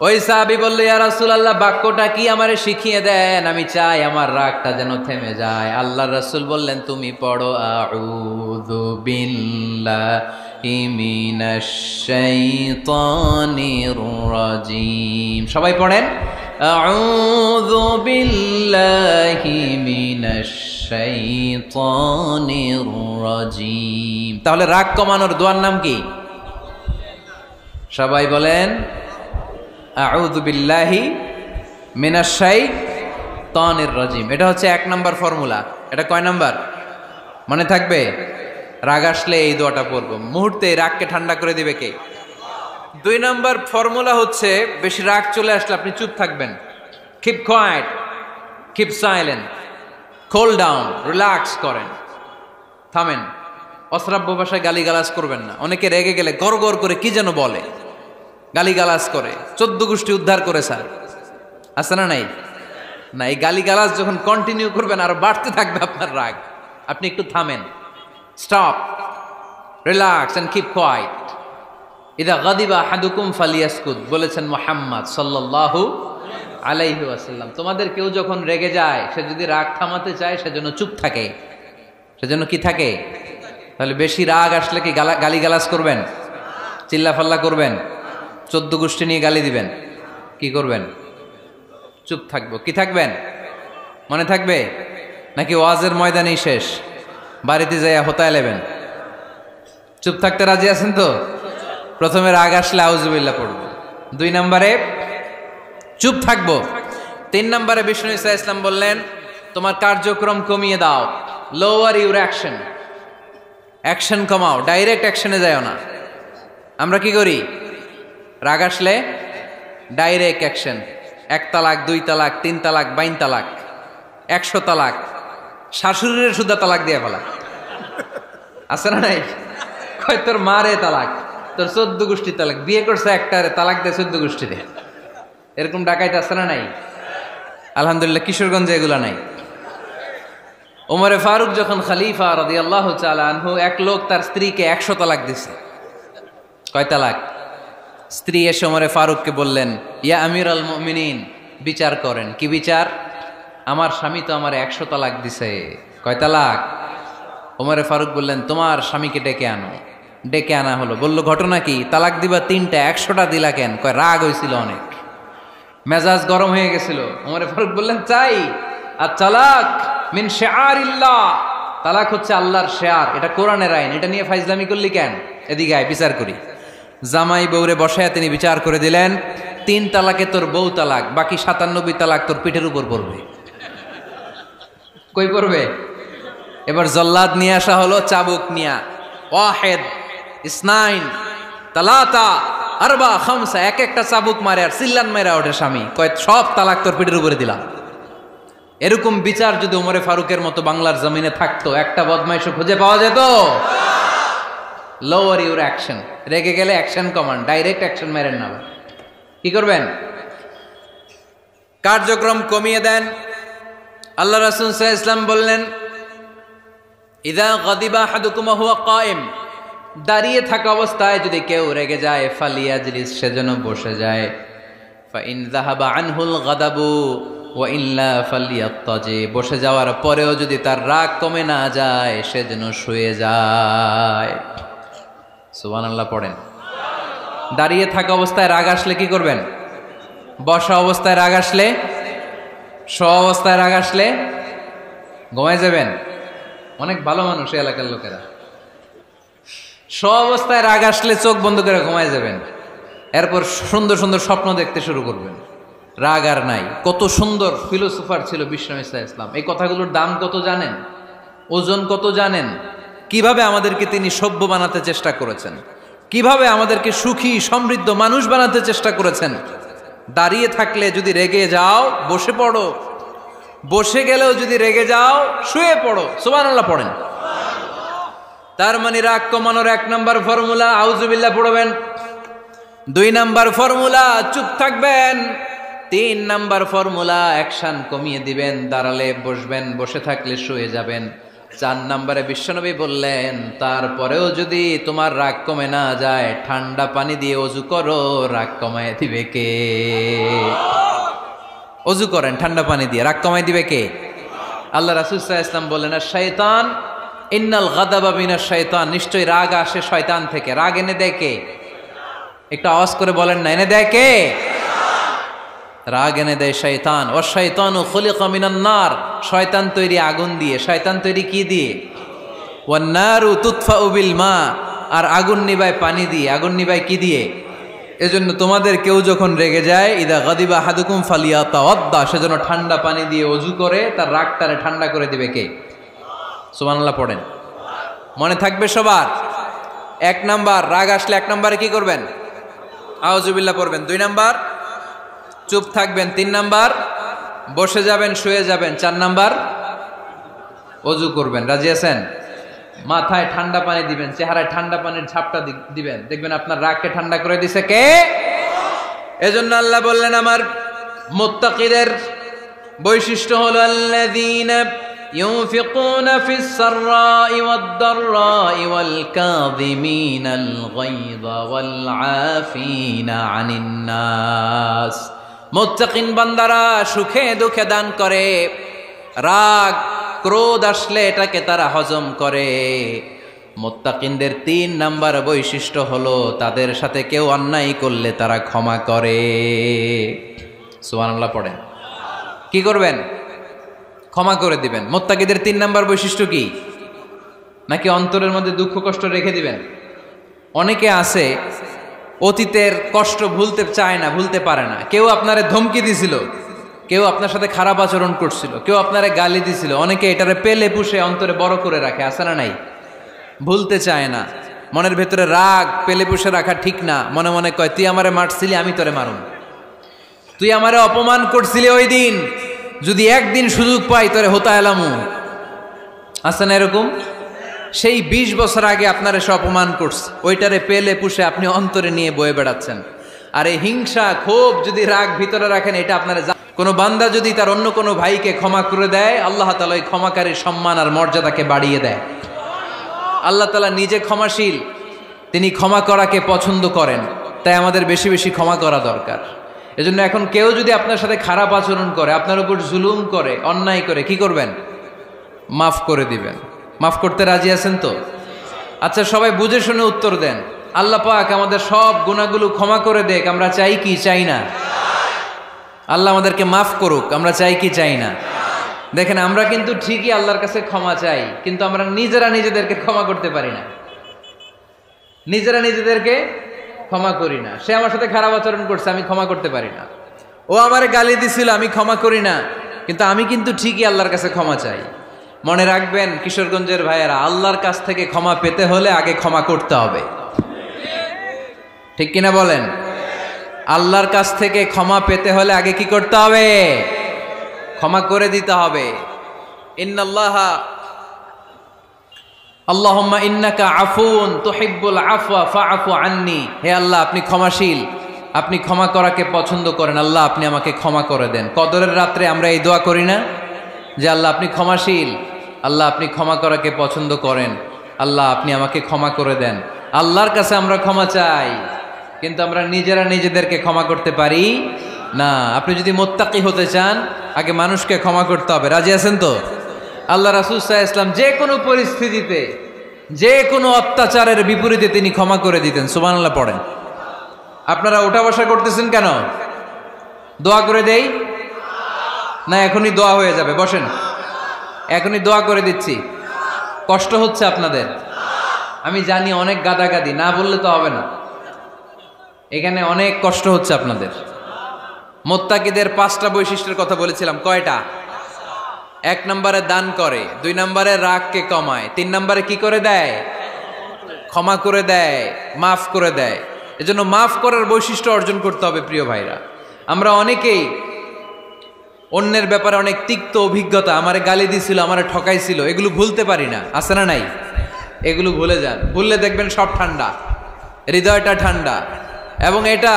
ওই সাহাবী বলল, ইয়া রাসূলুল্লাহ, বাক্যটা কি আমারে শিখিয়ে দেন, আমি চাই আমার রাগটা যেন থেমে যায়। আল্লাহর রাসূল বললেন, তুমি পড়ো আউযু বিল্লাহি মিনাশ শাইতানির রাজীম। সবাই পড়েন, আউযু বিল্লাহি মিনাশ শাইতানির রাজীম। তাহলে রাগ কমানোর দোয়ার নাম কি? সবাই বলেন, আউযু বিল্লাহি মিনাশ শাইতানির রাজীম। এটা হচ্ছে 1 নাম্বার ফর্মুলা। এটা কয় নাম্বার? মনে থাকবে? রাগ আসলে এই দোয়াটা পড়বো, মুহূর্তে রাগকে ঠান্ডা করে দিবে কে? 2 নম্বর ফর্মুলা হচ্ছে, বেশি রাগ চলে আসলে আপনি চুপ থাকবেন। Keep quiet, keep silent, cool down, relax করেন, থামেন। অশ্রাব্য ভাষায় গালিগালাজ করবেন না। অনেকে রেগে গেলে গড় গড় করে কি যেন বলে, গালিগালাজ করে, 14 গোষ্ঠী উদ্ধার করে স্যার, আছে না নাই? না, এই গালিগালাজ যখন কন্টিনিউ করবেন আরো বাড়তে থাকবে আপনার রাগ। আপনি একটু থামেন, stop, relax and keep quiet. ইদা গাদিবা আহাদুকুম ফালিয়াসকুত বলেছেন মুহাম্মদ সাল্লাল্লাহু আলাইহি ওয়াসাল্লাম। তোমাদের কেউ যখন রেগে যায়, সে যদি রাগ থামাতে চায় সেজন্য চুপ থাকে, সেজন্য কি থাকে? তাহলে বেশি রাগ আসলে কি গালিগালাজ করবেন, চিল্লাফাল্লা করবেন, 14 গোষ্ঠী নিয়ে গালি দিবেন, কি করবেন? চুপ থাকবো। কি থাকবেন? মনে থাকবে নাকি ওয়াজের ময়দানেই শেষ, বাড়িতে যাইয়া হোতায় লেবেন? চুপ থাকতে রাজি আছেন তো? প্রথমে রাগ আসলে আউযুবিল্লাহ পড়ব, 2 নম্বরে চুপ থাকবো, 3 নম্বরে বিষ্ণু ঈসা ইসলাম বললেন তোমার কার্যক্রম কমিয়ে দাও, লোয়ার ইউর অ্যাকশন, অ্যাকশন কমাও, ডাইরেক্ট অ্যাকশনে যাও না। আমরা কি করি? রাগ আসলে ডাইরেক্ট অ্যাকশন, 1 তালাক, 2 তালাক, 3 তালাক, 22 তালাক, 100 তালাক, শাশুড়ির সুদ্ধা তালাক দিয়ে ফেলা, আছে না নাই? কয় তোর মারে তালাক, তোর 14 গোষ্ঠী তালাক, বিয়ে করছে একটারে তালাক দেয় 14 গোষ্ঠীতে, এরকম ডাকাইতে আছে না নাই? আলহামদুলিল্লাহ কিশোরগঞ্জে এগুলা নাই। ওমরে ফারুক যখন খলিফা রাদিয়াল্লাহু তাআলা আনহু, এক লোক তার স্ত্রীকে 100 তালাক দিছে। কয় তালাক? স্ত্রী এসে ওমরে ফারুককে বললেন, ইয়া আমিরুল মুমিনিন, বিচার করেন। কি বিচার? আমার স্বামী তো আমার 100 তালাক দিছে। কয় তালাক? ওমরে ফারুক বললেন, তোমার স্বামীকে ডেকে আনো। ডেকে আনা হলো। বলল, ঘটনা কি? তালাক দিবা 3টা, 100টা দিলা কেন? কয় রাগ হয়েছিল অনেক, মেজাজ গরম হয়ে গেছিল। ওমরে ফারুক বললেন, চাই। আর তালাক মিন শিআরিল্লাহ, তালাক হচ্ছে আল্লাহর শেয়ার, এটা কোরআনের আইন, এটা নিয়ে ফাইজলামি করলি কেন? এদিকে আয়, বিচার করি। জামাই বউরে বসায় তিনি বিচার করে দিলেন, 3 তালাকে তোর বউ তালাক, বাকি 97 তালাক তোর পিঠের উপর পড়বে। কই পড়বে? এবার জল্লাদ নিয়ে আসা হলো, চাবুক নিয়া, ওয়াহেদ, ইসনাইন, তালাতা, আরবা, খামসা, এক একটা চাবুক মারে আর চিল্লান মেরা ওঠে স্বামী, কয় সব তালাক তোর পিঠের উপরে দিলাম। এরকম বিচার যদি ওমরে ফারুকের মতো বাংলার জমিনে থাকতো, একটা বদমাইশও খুঁজে পাওয়া যেত? লোয়ার ইউর অ্যাকশন, রেগে গেলে অ্যাকশন কমান, ডাইরেক্ট অ্যাকশন মেরেন না। কি করবেন? কার্যক্রম কমিয়ে দেন। আল্লাহ রাসূল সাল্লাল্লাহু আলাইহি ওয়াসাল্লাম বললেন, ইযা গাদিবা আহাদুকুম হুয়া কায়েম, দাঁড়িয়ে থাকা অবস্থায় যদি কেউ রেগে যায়, ফালিয়াজলিস, সেজন্য বসে যায়। ফাইন যাহাবা আনহুল গাদাবু ওয়া ইল্লা ফালিয়াত্তাজি, বসে যাওয়ার পরেও যদি তার রাগ কমে না যায়, সেজন্য শুয়ে যায়। সুবহানাল্লাহ পড়েন। দাঁড়িয়ে থাকা অবস্থায় রাগ আসলে কি করবেন? বসা অবস্থায় রাগ আসলে, শোয়া অবস্থায় রাগ আসলে ঘুমায় যাবেন। অনেক ভালো মানুষ এই এলাকার লোকেরা। শোয়া অবস্থায় রাগ আসলে চোখ বন্ধ করে ঘুমায় যাবেন, এরপর সুন্দর সুন্দর স্বপ্ন দেখতে শুরু করবেন। রাগ আর নাই। কত সুন্দর ফিলোসোফার ছিল বিষ্ণু ঈসা ইসলাম। এই কথাগুলোর দাম কত জানেন? ওজন কত জানেন? কিভাবে আমাদেরকে তিনি সভ্য বানাতে চেষ্টা করেছেন, কিভাবে আমাদেরকে সুখী সমৃদ্ধ মানুষ বানাতে চেষ্টা করেছেন। দাঁড়িয়ে থাকলে যদি রেগে যাও, বসে পড়ো। বসে গেলেও যদি রেগে যাও, শুয়ে পড়ো। সুবহানাল্লাহ পড়েন। তার মানে রাগ কমানোর 1 নম্বর ফর্মুলা আউযুবিল্লাহ পড়বেন, 2 নম্বর ফর্মুলা চুপ থাকবেন, 3 নম্বর ফর্মুলা অ্যাকশন কমিয়ে দিবেন, দাঁড়ালে বসবেন, বসে থাকলে শুয়ে যাবেন। 4 নম্বরে বিশ্বনবী বললেন, তারপরেও যদি তোমার রাগ কমে না যায়, ঠান্ডা পানি দিয়ে ওযু করো, রাগ কমায় দিবে কে? ওযু করেন ঠান্ডা পানি দিয়ে, রাগ কমায় দিবে কে? আল্লাহ রাসূল সাল্লাল্লাহু আলাইহি ওয়াসাল্লাম বললেন, আর শয়তান, ইন্নাল গাদাবা মিনাশ শয়তান, নিশ্চয়ই রাগ আসে শয়তান থেকে। রাগ এনে দেয় কে? একটু আওয়াজ করে বলেন না, এনে দেয় কে? রাগ এনে দেয় শয়তান। ও শয়তানু খুলিকা মিনান নার, শয়তান তৈরি আগুন দিয়ে। শয়তান তৈরি কি দিয়ে? ওয়ান নারু তুতফাউ বিল মা, আর আগুন নিবায় পানি দিয়ে। আগুন নিবায় কি দিয়ে? এজন্য তোমাদের কেউ যখন রেগে যায়, ইদা গাদিবা আহাদুকুম ফালিয়াতাওয়াদ্দা, সেজন্য ঠান্ডা পানি দিয়ে ওযু করে তার রাগটারে ঠান্ডা করে দিবে কে? সুবহানাল্লাহ পড়েন। মনে থাকবে সবার? 1 নাম্বার, রাগ আসলে 1 নম্বরে কি করবেন? আউযুবিল্লাহ পড়বেন। 2 নাম্বার, চুপ থাকবেন। 3 নাম্বার, বসে যাবেন, শুয়ে যাবেন। 4 নাম্বার, ওযু করবেন। রাজি আছেন? মাথায় ঠান্ডা পানি দিবেন, চেহারায় ঠান্ডা পানির ঝাপটা দিবেন, দেখবেন আপনার রাগকে ঠান্ডা করে দিছে কে? এজন্য আল্লাহ বললেন আমার মুত্তাকিদের বৈশিষ্ট্য হলো আল্লাযীনা ইউনফিকুনা ফিস সাররাই ওয়াদ দাররাই ওয়াল কাযিমিনাল গায়যা ওয়াল আফিনা আনিন নাস। মুত্তাকিন বান্দারা সুখে দুঃখে দান করে, রাগ ক্রোধ আসলে এটাকে তারা হজম করে। মুত্তাকিনদের 3 নাম্বার বৈশিষ্ট্য হলো তাদের সাথে কেউ অন্যায় করলে তারা ক্ষমা করে। সুবহানাল্লাহ পড়েন। কি করবেন? ক্ষমা করে দিবেন। মুত্তাকিদের 3 নাম্বার বৈশিষ্ট্য কি? নাকি অন্তরের মধ্যে দুঃখ কষ্ট রেখে দিবেন? অনেকে আছে অতীতের কষ্ট ভুলতে চায় না, ভুলতে পারে না। কেউ আপনারে ধমকি দিছিল, কেউ আপনার সাথে খারাপ আচরণ করছিল, কেউ আপনারে গালি দিছিল, অনেকে এটারে পেলে পুষে অন্তরে বড় করে রাখে, আছে না নাই? ভুলতে চায় না। মনের ভেতরে রাগ পেলে পুষে রাখা ঠিক না। মনে মনে কয় তুই আমারে মারছিলি, আমি তোরে মারুম। তুই আমারে অপমান করছিলি ওই দিন, যদি একদিন সুযোগ পাই তোরে হতা এলামু। আছে না এরকম? সেই 20 বছর আগে আপনারে সে অপমান করছে, ওইটারে পেলে পুষে আপনি অন্তরে নিয়ে বয়ে বেড়াচ্ছেন। আর এই হিংসা ক্ষোভ যদি রাগ ভিতরে রাখেন, এটা আপনারা কোনো বান্দা যদি তার অন্য কোনো ভাইকে ক্ষমা করে দেয়, আল্লাহ তাআলা ওই ক্ষমাকারীর সম্মান আর মর্যাদাকে বাড়িয়ে দেয়। আল্লাহ তাআলা নিজে ক্ষমাশীল, তিনি ক্ষমা করাকে পছন্দ করেন। তাই আমাদের বেশি বেশি ক্ষমা করা দরকার। এজন্য এখন কেউ যদি আপনার সাথে খারাপ আচরণ করে, আপনার উপর জুলুম করে, অন্যায় করে, কি করবেন? মাফ করে দিবেন। মাফ করতে রাজি আছেন তো? আচ্ছা, সবাই বুঝে শুনে উত্তর দেন। আল্লাহ পাক আমাদের সব গুনাহগুলো ক্ষমা করে দেখ, আমরা চাই কি চাই না? আল্লাহ আমাদেরকে মাফ করুক, আমরা চাই কি চাই না? দেখেন, আমরা কিন্তু ঠিকই আল্লাহর কাছে ক্ষমা চাই, কিন্তু আমরা নিজেরা নিজেদেরকে ক্ষমা করতে পারি না। নিজেরা নিজেদেরকে ক্ষমা করি না। সে আমার সাথে খারাপ আচরণ করছে, আমি ক্ষমা করতে পারি না। ও আমারে গালি দিছিল, আমি ক্ষমা করি না, কিন্তু আমি কিন্তু ঠিকই আল্লাহর কাছে ক্ষমা চাই। মনে রাখবেন কিশোরগঞ্জের ভাইয়েরা, আল্লাহর কাছ থেকে ক্ষমা পেতে হলে আগে ক্ষমা করতে হবে। ঠিক কিনা বলেন? আল্লাহর কাছ থেকে ক্ষমা পেতে হলে আগে কি করতে হবে? ক্ষমা করে দিতে হবে। ইন্নাল্লাহা আল্লাহুম্মা ইন্নাকা আফুন তুহিব্বুল আফওয়া ফাআফু আন্নি। হে আল্লাহ, আপনি ক্ষমাশীল, আপনি ক্ষমা করাকে পছন্দ করেন। আল্লাহ, আপনি আমাকে ক্ষমা করে দেন। কদরের রাত্রে আমরা এই দোয়া করি না যে আল্লাহ আপনি ক্ষমাশীল, আল্লাহ আপনি ক্ষমা করাকে পছন্দ করেন, আল্লাহ আপনি আমাকে ক্ষমা করে দেন। আল্লাহর কাছে আমরা ক্ষমা চাই, কিন্তু আমরা নিজেরা নিজেদেরকে ক্ষমা করতে পারি না। আপনি যদি মুত্তাকি হতে চান, আগে মানুষকে ক্ষমা করতে হবে। রাজি আছেন তো? আল্লাহ রাসূল সাল্লাল্লাহু আলাইহি ওয়াসাল্লাম যে কোনো পরিস্থিতিতে, যে কোনো অত্যাচারের বিপরীতে তিনি ক্ষমা করে দিতেন। সুবহানাল্লাহ পড়েন। আপনারা ওঠা বসা করতেছেন কেন? দোয়া করে দেই না? এখনই দোয়া হয়ে যাবে, বসেন। এখনই দোয়া করে দিচ্ছি। কষ্ট হচ্ছে আপনাদের? আমি জানি অনেক গাদাগাদি, না বললে তো হবে না। এখানে অনেক কষ্ট হচ্ছে আপনাদের। মুত্তাকিদের 5টা বৈশিষ্ট্যের কথা বলেছিলাম, কয়টা? 1 নম্বরে দান করে, 2 নম্বরে রাগকে কমায়, 3 নম্বরে কি করে দেয়? ক্ষমা করে দেয়, মাফ করে দেয়। এজন্য মাফ করার বৈশিষ্ট্য অর্জন করতে হবে প্রিয় ভাইরা। আমরা অনেকেই অন্যের ব্যাপারে অনেক তিক্ত অভিজ্ঞতা, আমারে গালি দিছিল, আমারে ঠকাইছিল, এগুলো ভুলতে পারি না। আছে না নাই? এগুলো ভুলে যান। ভুললে দেখবেন সব ঠান্ডা, হৃদয়টা ঠান্ডা। এবং এটা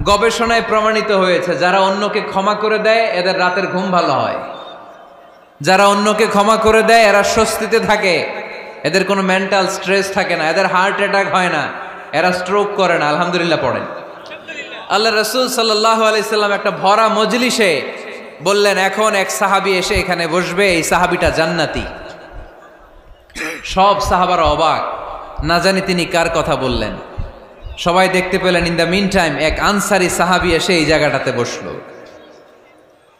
গবেষণায় প্রমাণিত হয়েছে, যারা অন্যকে ক্ষমা করে দেয় এদের রাতের ঘুম ভালো হয়। যারা অন্যকে ক্ষমা করে দেয় এরা স্বস্তিতে থাকে, এদের কোনো মেন্টাল স্ট্রেস থাকে না, এদের হার্ট অ্যাটাক হয় না, এরা স্ট্রোক করে না। আলহামদুলিল্লাহ পড়েন। আল্লাহ রাসূল সাল্লাল্লাহু আলাইহি সাল্লাম একটা ভরা মজলিসে বললেন, এখন এক সাহাবী এসে এখানে বসবে, এই সাহাবীটা জান্নাতি। সব সাহাবারা অবাক, না জানি তিনি কার কথা বললেন। সবাই দেখতে পেলেন ইন দ্য মিন টাইম এক আনসারি সাহাবী এসে এই জায়গাটাতে বসলো।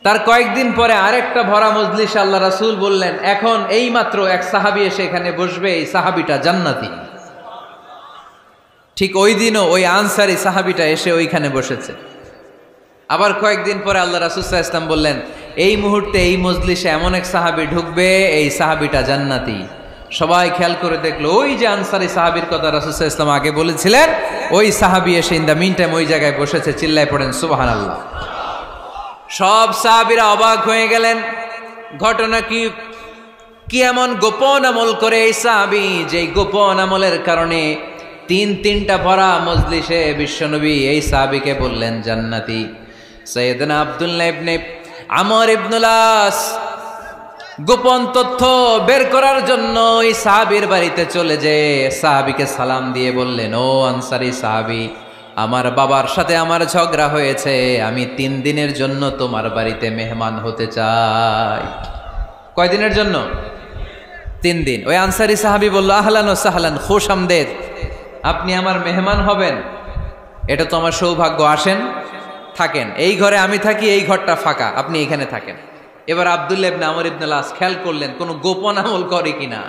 তার কয়েকদিন পরে আরেকটা ভরা মজলিসে আল্লাহ রাসূল বললেন, এখন এই মাত্র এক সাহাবী এসে এখানে বসবে, এই সাহাবীটা জান্নাতি। ঠিক ওই দিনও ওই আনসারি সাহাবীটা এসে ওইখানে বসেছে। আবার কয়েকদিন পরে আল্লাহ রাসূল সাল্লাল্লাহু আলাইহি ওয়াসাল্লাম বললেন, এই মুহূর্তে এই মজলিসে এমন এক সাহাবী ঢুকবে, এই সাহাবীটা জান্নাতি। সবাই খেয়াল করে দেখলো ওই যে আনসারী সাহাবীর কথা রাসূল সাল্লাল্লাহু আলাইহি ওয়াসাল্লাম আগে বলেছিলেন, ওই সাহাবী এসে ইন দ্য মিন টাইম ওই জায়গায় বসেছে। চিল্লায় পড়েন সুবহানাল্লাহ। সব সাহাবীরা অবাক হয়ে গেলেন। ঘটনা কি এমন গোপন আমল করে এই সাহাবী, যে গোপন আমলের কারণে তিনটা ভরা মজলিসে বিশ্বনবী এই সাহাবীকে বললেন জান্নাতি। সাইয়েদনা আব্দুল্লাহ ইবনে আমর ইবনুল আস গোপন তথ্য বের করার জন্য ওই সাহাবীর বাড়িতে চলে যেয়ে সাহাবীকে সালাম দিয়ে বললেন, ও আনসারী সাহাবী, আমার বাবার সাথে আমার ঝগড়া হয়েছে, আমি 3 দিনের জন্য তোমার বাড়িতে মেহমান হতে চাই। কয়দিনের জন্য? 3 দিন। ওই আনসারী সাহাবী বলল, আহলান ও সাহলান, খুশ আমদেদ, আপনি আমার মেহমান হবেন, এটা তো আমার সৌভাগ্য, আসেন থাকেন, এই ঘরে আমি থাকি, এই ঘরটা ফাঁকা, আপনি এখানে থাকেন। এবার আব্দুল্লাহ ইবনে আমর ইবনুল আস খেয়াল করলেন কোনো গোপন আমল করে কিনা,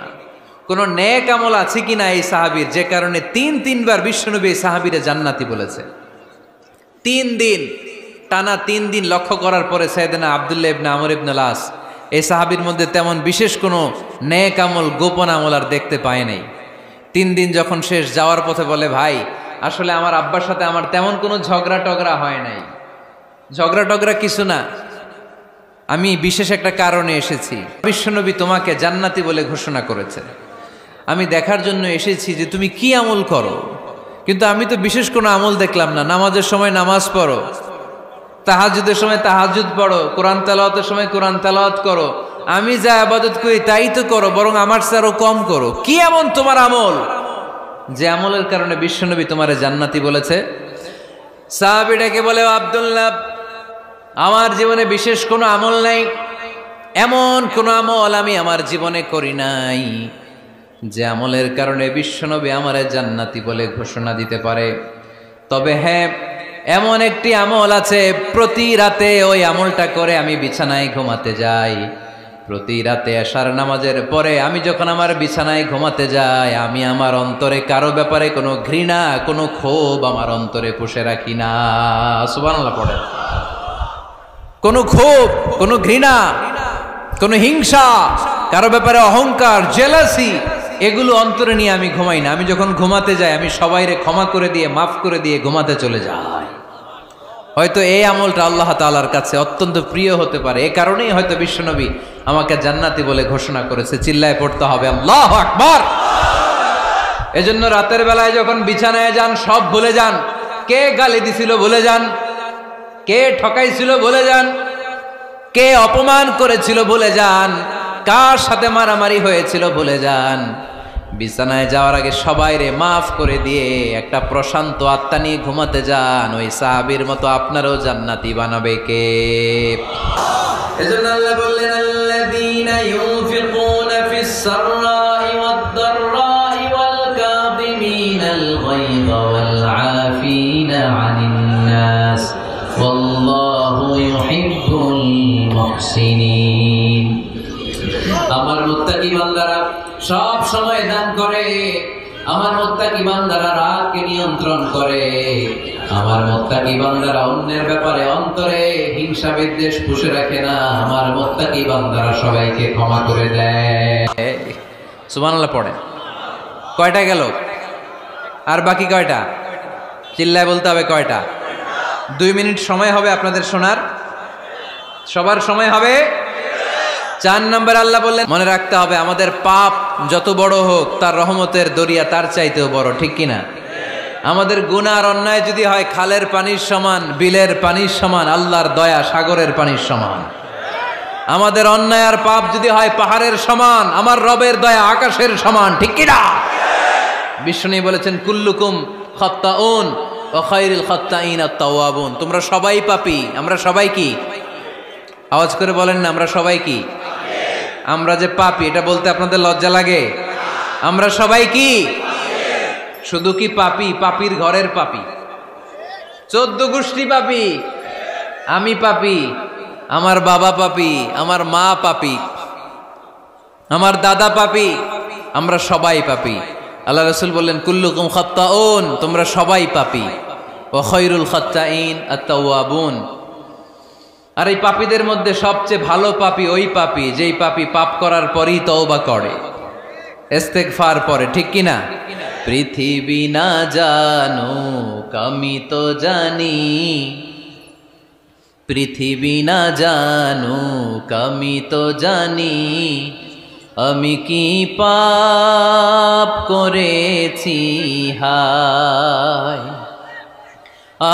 কোনো নেক আমল আছে কিনা এই সাহাবীর, যে কারণে 3বার বিশ্বনবী এই সাহাবীরে জান্নাতি বলেছে। 3 দিন টানা 3 দিন লক্ষ্য করার পরে সাইয়েদনা আব্দুল্লাহ ইবনে আমর ইবনুল আস এই সাহাবীর মধ্যে তেমন বিশেষ কোনো নেক আমল, গোপন আমল আর দেখতে পায় নাই। 3 দিন যখন শেষ, যাওয়ার পথে বলে, ভাই আসলে আমার আব্বার সাথে আমার তেমন কোনো ঝগড়া টগড়া হয় নাই, ঝগড়া টগড়া কিছু না, আমি বিশেষ একটা কারণে এসেছি। বিশ্বনবী তোমাকে জান্নাতি বলে ঘোষণা করেছে, আমি দেখার জন্য এসেছি যে তুমি কি আমল করো, কিন্তু আমি তো বিশেষ কোনো আমল দেখলাম না। নামাজের সময় নামাজ পড়ো, তাহাজ্জুদের সময় তাহাজ্জুদ পড়ো, কোরআন তেলাওয়াতের সময় কোরআন তেলাওয়াত করো, আমি যা ইবাদত করি তাই তো করো, বরং আমার চেয়ে আরো কম করো। কি এমন তোমার আমল যে আমলের কারণে বিশ্বনবী তোমারে জান্নাতি বলেছে? সাহাবীটাকে বলে, আব্দুল্লাহ, আমার জীবনে বিশেষ কোনো আমল নাই, এমন কোনো আমল আমি আমার জীবনে করি নাই যে আমলের কারণে বিশ্বনবী আমারে জান্নাতি বলে ঘোষণা দিতে পারে। তবে হ্যাঁ, এমন একটি আমল আছে, প্রতি রাতে ওই আমলটা করে আমি বিছানায় ঘুমাতে যাই। প্রতি রাতে এশার নামাজের পরে আমি যখন আমার বিছানায় ঘুমাতে যাই, আমি আমার অন্তরে কারো ব্যাপারে কোনো ঘৃণা, কোনো ক্ষোভ আমার অন্তরে পুষে রাখি না। সুবহানাল্লাহ পড়ে। কোনো ক্ষোভ, কোনো ঘৃণা, কোনো হিংসা, কারো ব্যাপারে অহংকার, জেলাসি, এগুলো অন্তরে নিয়ে আমি ঘুমাই না। আমি যখন ঘুমাতে যাই, আমি সবাইরে ক্ষমা করে দিয়ে, মাফ করে দিয়ে ঘুমাতে চলে যাই। হয়তো এই আমলটা আল্লাহ তাআলার কাছে অত্যন্ত প্রিয় হতে পারে, এ কারণেই হয়তো বিশ্বনবী আমাকে জান্নাতি বলে ঘোষণা করেছে। চিল্লায় পড়তে হবে আল্লাহু আকবার। এজন্য রাতের বেলায় যখন বিছানায় যান, সব ভুলে যান। কে গালি দিছিল ভুলে যান, কে ঠকাইছিল ভুলে যান, কে অপমান করেছিল ভুলে যান, কার সাথে মারামারি হয়েছিল ভুলে যান। বিছানায় যাওয়ার আগে সবাইরে মাফ করে দিয়ে একটা প্রশান্ত আত্মা নিয়ে ঘুমাতে যান। ওই সাহাবীর মতো আপনারও জান্নাতি বানাবে কে? এজন্য আল্লাহ বললেন, আল্লাযীনা ইউনফিকুনা ফিস সাররাই ওয়াদ দাররাই ওয়াল কাযিমিনাল গায়যা ওয়াল আফিনা আনিন নাস ওয়াল্লাহু ইউহিব্বুল মুহসিনিন। আমার মুত্তাকি বান্দারা সব সময় দান করে, আমার মুত্তাকি বান্দারা রাগকে নিয়ন্ত্রণ করে, আমার মুত্তাকি বান্দারা অন্যের ব্যাপারে অন্তরে হিংসা বিদ্বেষ পুষে রাখে না, আমার মুত্তাকি বান্দারা সবাইকে ক্ষমা করে দেয়। সুবহানাল্লাহ পড়ে। কয়টা গেল? আর বাকি কয়টা? চিল্লায় বলতে হবে কয়টা? 2 মিনিট সময় হবে আপনাদের শোনার, সবার সময় হবে। 4 নম্বর আল্লাহ বললেন, মনে রাখতে হবে আমাদের পাপ যত বড় হোক, তার রহমতের দরিয়া তার চাইতেও বড়, ঠিক কিনা? আমাদের গুনাহ আর অন্যায় যদি হয় খালের পানির সমান, বিলের পানির সমান, আল্লাহর দয়া সাগরের পানির সমান। আমাদের অন্যায় আর পাপ যদি হয় পাহাড়ের সমান, আমার রবের দয়া আকাশের সমান, ঠিক কিনা? বিষ্ণু বলেছেন, কুল্লুকুম খাত্তাউন ওয়া খায়রুল খাত্তাইন আত-তাওয়াবুন। তোমরা সবাই পাপী। আমরা সবাই কি? আওয়াজ করে বলেন না, আমরা সবাই কি? আমরা যে পাপী, এটা বলতে আপনাদের লজ্জা লাগে? আমরা সবাই কি? শুধু কি পাপী? পাপীর ঘরের পাপী, 14 গোষ্ঠী পাপী। আমি পাপী, আমার বাবা পাপী, আমার মা পাপী, আমার দাদা পাপী, আমরা সবাই পাপী। আল্লাহ রাসূল বললেন, কুল্লুকুম খাত্তাউন, তোমরা সবাই পাপী, ওয়া খায়রুল খাত্তাইন আত-তাওয়াবুন। আর এই পাপীদের মধ্যে সবচেয়ে ভালো পাপী ওই পাপী যেই পাপী পাপ করার পরই তওবা করে। ইস্তেগফার পরে, ঠিক কিনা? পৃথিবী না জানুক আমি তো জানি, পৃথিবী না জানুক আমি তো জানি, আমি কি পাপ করেছি হায়।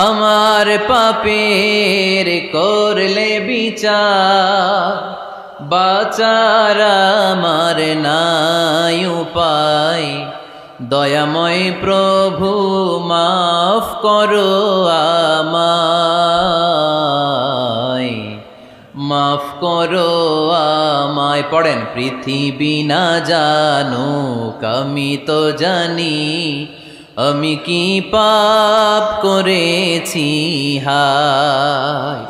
আমার পাপের করলে বিচার, বাঁচার আমার নাই উপায়। দয়াময় প্রভু মাফ করো আমায়, মাফ করো আমায়। পড়েন, পৃথিবী না জানুক আমি তো জানি, আমি কি পাপ করেছি হায়।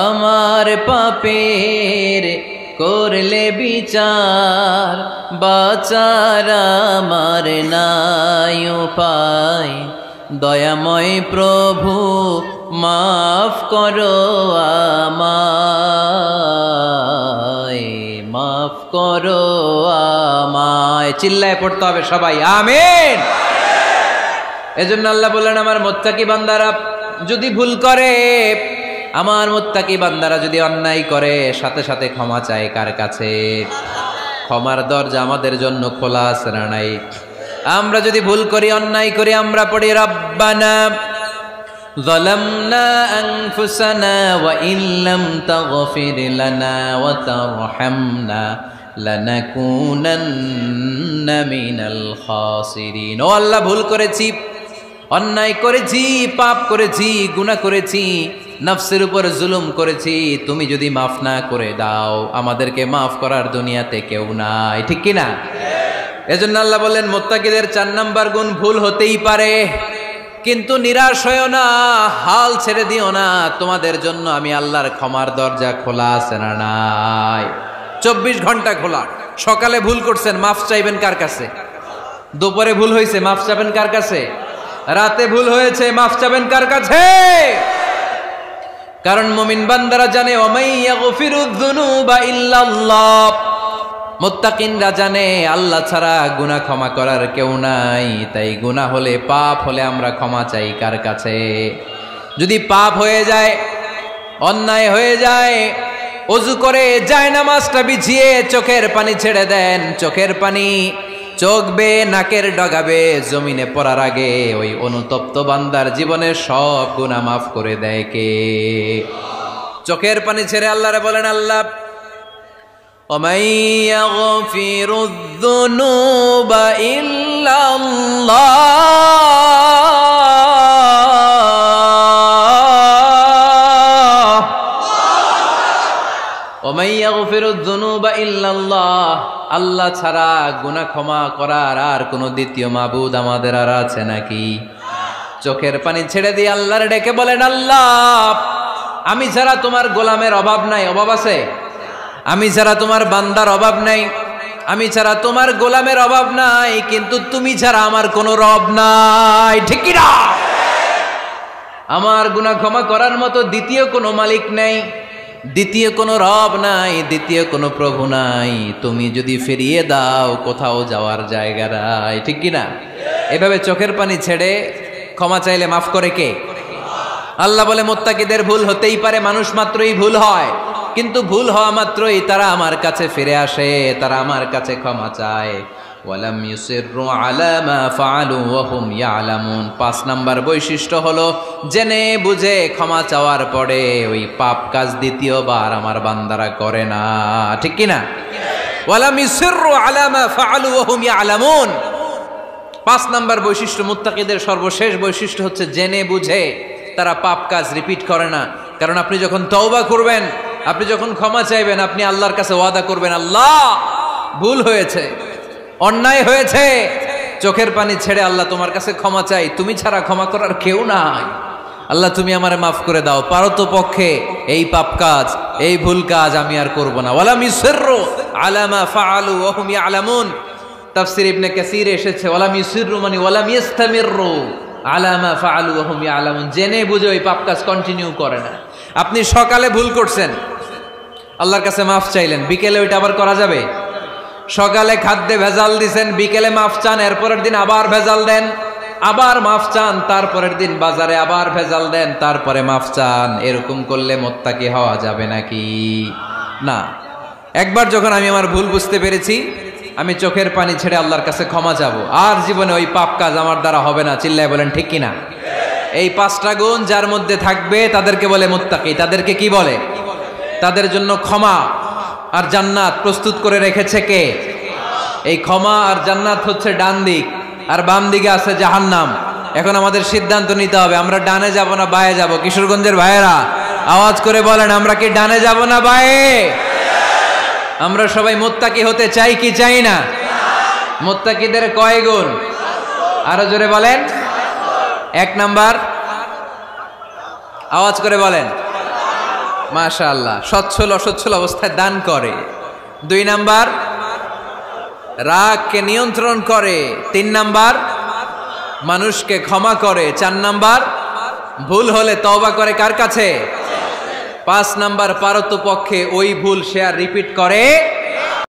আমার পাপের করলে বিচার, বাঁচার আমার নাই উপায়। দয়াময় প্রভু মাফ করো আমায়, মাফ করো আমায়। চিল্লায় পড়তে হবে সবাই, আমিন। এজন্য আল্লাহ বললেন, আমার মুত্তাকি বান্দারা যদি ভুল করে, আমার মুত্তাকি বান্দারা যদি অন্যায় করে, সাথে সাথে ক্ষমা চায় কার কাছে? ক্ষমার দরজা আমাদের জন্য খোলা আছে না নাই? আমরা যদি ভুল করি, অন্যায় করি, আমরা পড়ি রব্বানা যালামনা আনফুসানা ওয়া ইল্লাম তাগফির লানা ওয়া তারহামনা লানাকুনান্না মিনাল খাসিরিন। ও আল্লাহ, ভুল করেছি, অন্যায় করেছি, পাপ করেছি, গুনাহ করেছি, নফসের উপর জুলুম করেছি। তুমি যদি মাফ না করে দাও, আমাদেরকে মাফ করার দুনিয়াতে কেউ নাই, ঠিক কিনা? এজন্য আল্লাহ বললেন, মুত্তাকিদের 4 নাম্বার গুণ, ভুল হতেই পারে কিন্তু নিরাশ হইও না, হাল ছেড়ে দিও না। তোমাদের জন্য আমি আল্লাহর ক্ষমার দরজা খোলা আছে না নাই? 24 ঘন্টা খোলা। সকালে ভুল করছেন, মাফ চাইবেন কার কাছে? দুপুরে ভুল হয়েছে, মাফ চাইবেন কার কাছে? রাতে ভুল হয়েছে, মাফ চাইবেন কার কাছে? কারণ মুমিন বান্দারা জানে, ওয়ামাই ইয়াগফিরুয যুনুবা ইল্লাল্লাহ। মুত্তাকিনরা জানে আল্লাহ ছাড়া গুনাহ ক্ষমা করার কেউ নাই। তাই গুনাহ হলে, পাপ হলে আমরা ক্ষমা চাই কার কাছে? যদি পাপ হয়ে যায়, অন্যায় হয়ে যায়, ওযু করে জায়নামাজটা বিছিয়ে চোখের পানি ছেড়ে দেন। চোখের পানি চোখ বেয়ে নাকের ডগাবে জমিনে পড়ার আগে ওই অনুতপ্ত বান্দার জীবনের সব গুনাহ মাফ করে দেয় কে? চোখের পানি ছেড়ে আল্লাহরে বলেন, আল্লাহ وَمَن يَغْفِرُ الذُّنُوبَ إِلَّا اللَّهُ وَمَن يَغْفِرُ الذُّنُوبَ إِلَّا اللَّهُ। আল্লাহ ছাড়া গুনাহ ক্ষমা করার আর কোনো দ্বিতীয় মাবুদ আমাদের আর আছে নাকি? চোখের পানি ছেড়ে দিয়ে আল্লাহরে ডেকে বলেন, আল্লাহ আমি ছাড়া তোমার গোলামের অভাব নাই। অভাব আছে? আমি ছাড়া তোমার বান্দার অভাব নাই, আমি ছাড়া তোমার গোলামের অভাব নাই, কিন্তু তুমি ছাড়া আমার কোনো রব নাই, ঠিক কি না? আমার গুনাহ ক্ষমা করার মতো দ্বিতীয় কোনো মালিক নাই, দ্বিতীয় কোনো রব নাই, দ্বিতীয় কোনো প্রভু নাই। তুমি যদি ফিরিয়ে দাও, কোথাও যাওয়ার জায়গা নাই, ঠিক কি না? এভাবে চোখের পানি ছেড়ে ক্ষমা চাইলে মাফ করে কে? আল্লাহ বলে, মুত্তাকিদের ভুল হতেই পারে, মানুষ মাত্রই ভুল হয়, কিন্তু ভুল হওয়া মাত্রই তারা আমার কাছে ফিরে আসে, তারা আমার কাছে ক্ষমা চায়। ওয়ালাম ইউসিররু আলা মা ফাআলু ওয়া হুম ইয়ালামুন। 5 নাম্বার বৈশিষ্ট্য হলো, জেনে বুঝে ক্ষমা চাওয়ার পরে ওই পাপ কাজ দ্বিতীয়বার আমার বান্দারা করে না, ঠিক কি না? ওয়ালাম ইউসিররু আলা মা ফাআলু ওয়া হুম ইয়ালামুন। 5 নাম্বার বৈশিষ্ট্য, মুত্তাকিদের সর্বশেষ বৈশিষ্ট্য হচ্ছে জেনে বুঝে তারা পাপ কাজ রিপিট করে না। কারণ আপনি যখন তওবা করবেন, আপনি যখন ক্ষমা চাইবেন, আপনি আল্লাহর কাছে ওয়াদা করবেন, আল্লাহ ভুল হয়েছে, অন্যায় হয়েছে, চোখের পানি ছেড়ে আল্লাহ তোমার কাছে ক্ষমা চাই, তুমি ছাড়া ক্ষমা করার কেউ নাই। আল্লাহ তুমি আমারে মাফ করে দাও, পারো তো পক্ষে এই পাপ কাজ, এই ভুল কাজ আমি আর করব না। ওয়ালাম ইউসিররু আলা মা ফাআলু ওয়া হুম ইয়ালামুন। তাফসীর ইবনে কাসীরে এসেছে, ওয়ালাম ইউসিররু মানে ওয়ালাম ইস্তামিররু আলা মা ফাআলু ওয়া হুম ইয়ালামুন। জেনে বুঝে ওই পাপ কাজ কন্টিনিউ করে না। আপনি সকালে ভুল করছেন, আল্লাহর কাছে মাফ চাইলেন, বিকেলে ওইটা আবার করা যাবে? সকালে খাদ্যে ভেজাল দিছেন, বিকেলে মাফ চান, এরপরের দিন আবার ভেজাল দেন, আবার মাফ চান, তারপরের দিন বাজারে আবার ভেজাল দেন, তারপরে মাফ চান। এরকম করলে মুত্তাকি হওয়া যাবে নাকি? না। একবার যখন আমি আমার ভুল বুঝতে পেরেছি, আমি চোখের পানি ছেড়ে আল্লাহর কাছে ক্ষমা চাবো। আর জীবনে ওই পাপ কাজ আমার দ্বারা হবে না। চিল্লায় বলেন ঠিক কিনা? এই 5টা গুণ যার মধ্যে থাকবে তাদেরকে বলে মুত্তাকি। তাদেরকে কি বলে? তাদের জন্য ক্ষমা আর জান্নাত প্রস্তুত করে রেখেছে কে? এই ক্ষমা আর জান্নাত হচ্ছে ডান দিক, আর বাম দিকে আছে জাহান্নাম। এখন আমাদের সিদ্ধান্ত নিতে হবে, আমরা ডানে যাব না বায়ে যাব। কিশোরগঞ্জের ভাইয়েরা আওয়াজ করে বলেন, আমরা কি ডানে যাব না বায়ে? আমরা সবাই মুত্তাকি হতে চাই কি চাই না? মুত্তাকিদের কয় গুণ? আরো জোরে বলেন। 1 নাম্বার, আওয়াজ করে বলেন। মাশাআল্লাহ, সচ্ছল অসচ্ছল অবস্থায় দান করে। 2 নাম্বার, রাগকে নিয়ন্ত্রণ করে। 3 নাম্বার, মানুষকে ক্ষমা করে। 4 নাম্বার, ভুল হলে তওবা করে কার কাছে? 5 নাম্বার, পারতপক্ষে ওই ভুল সে আর রিপিট করে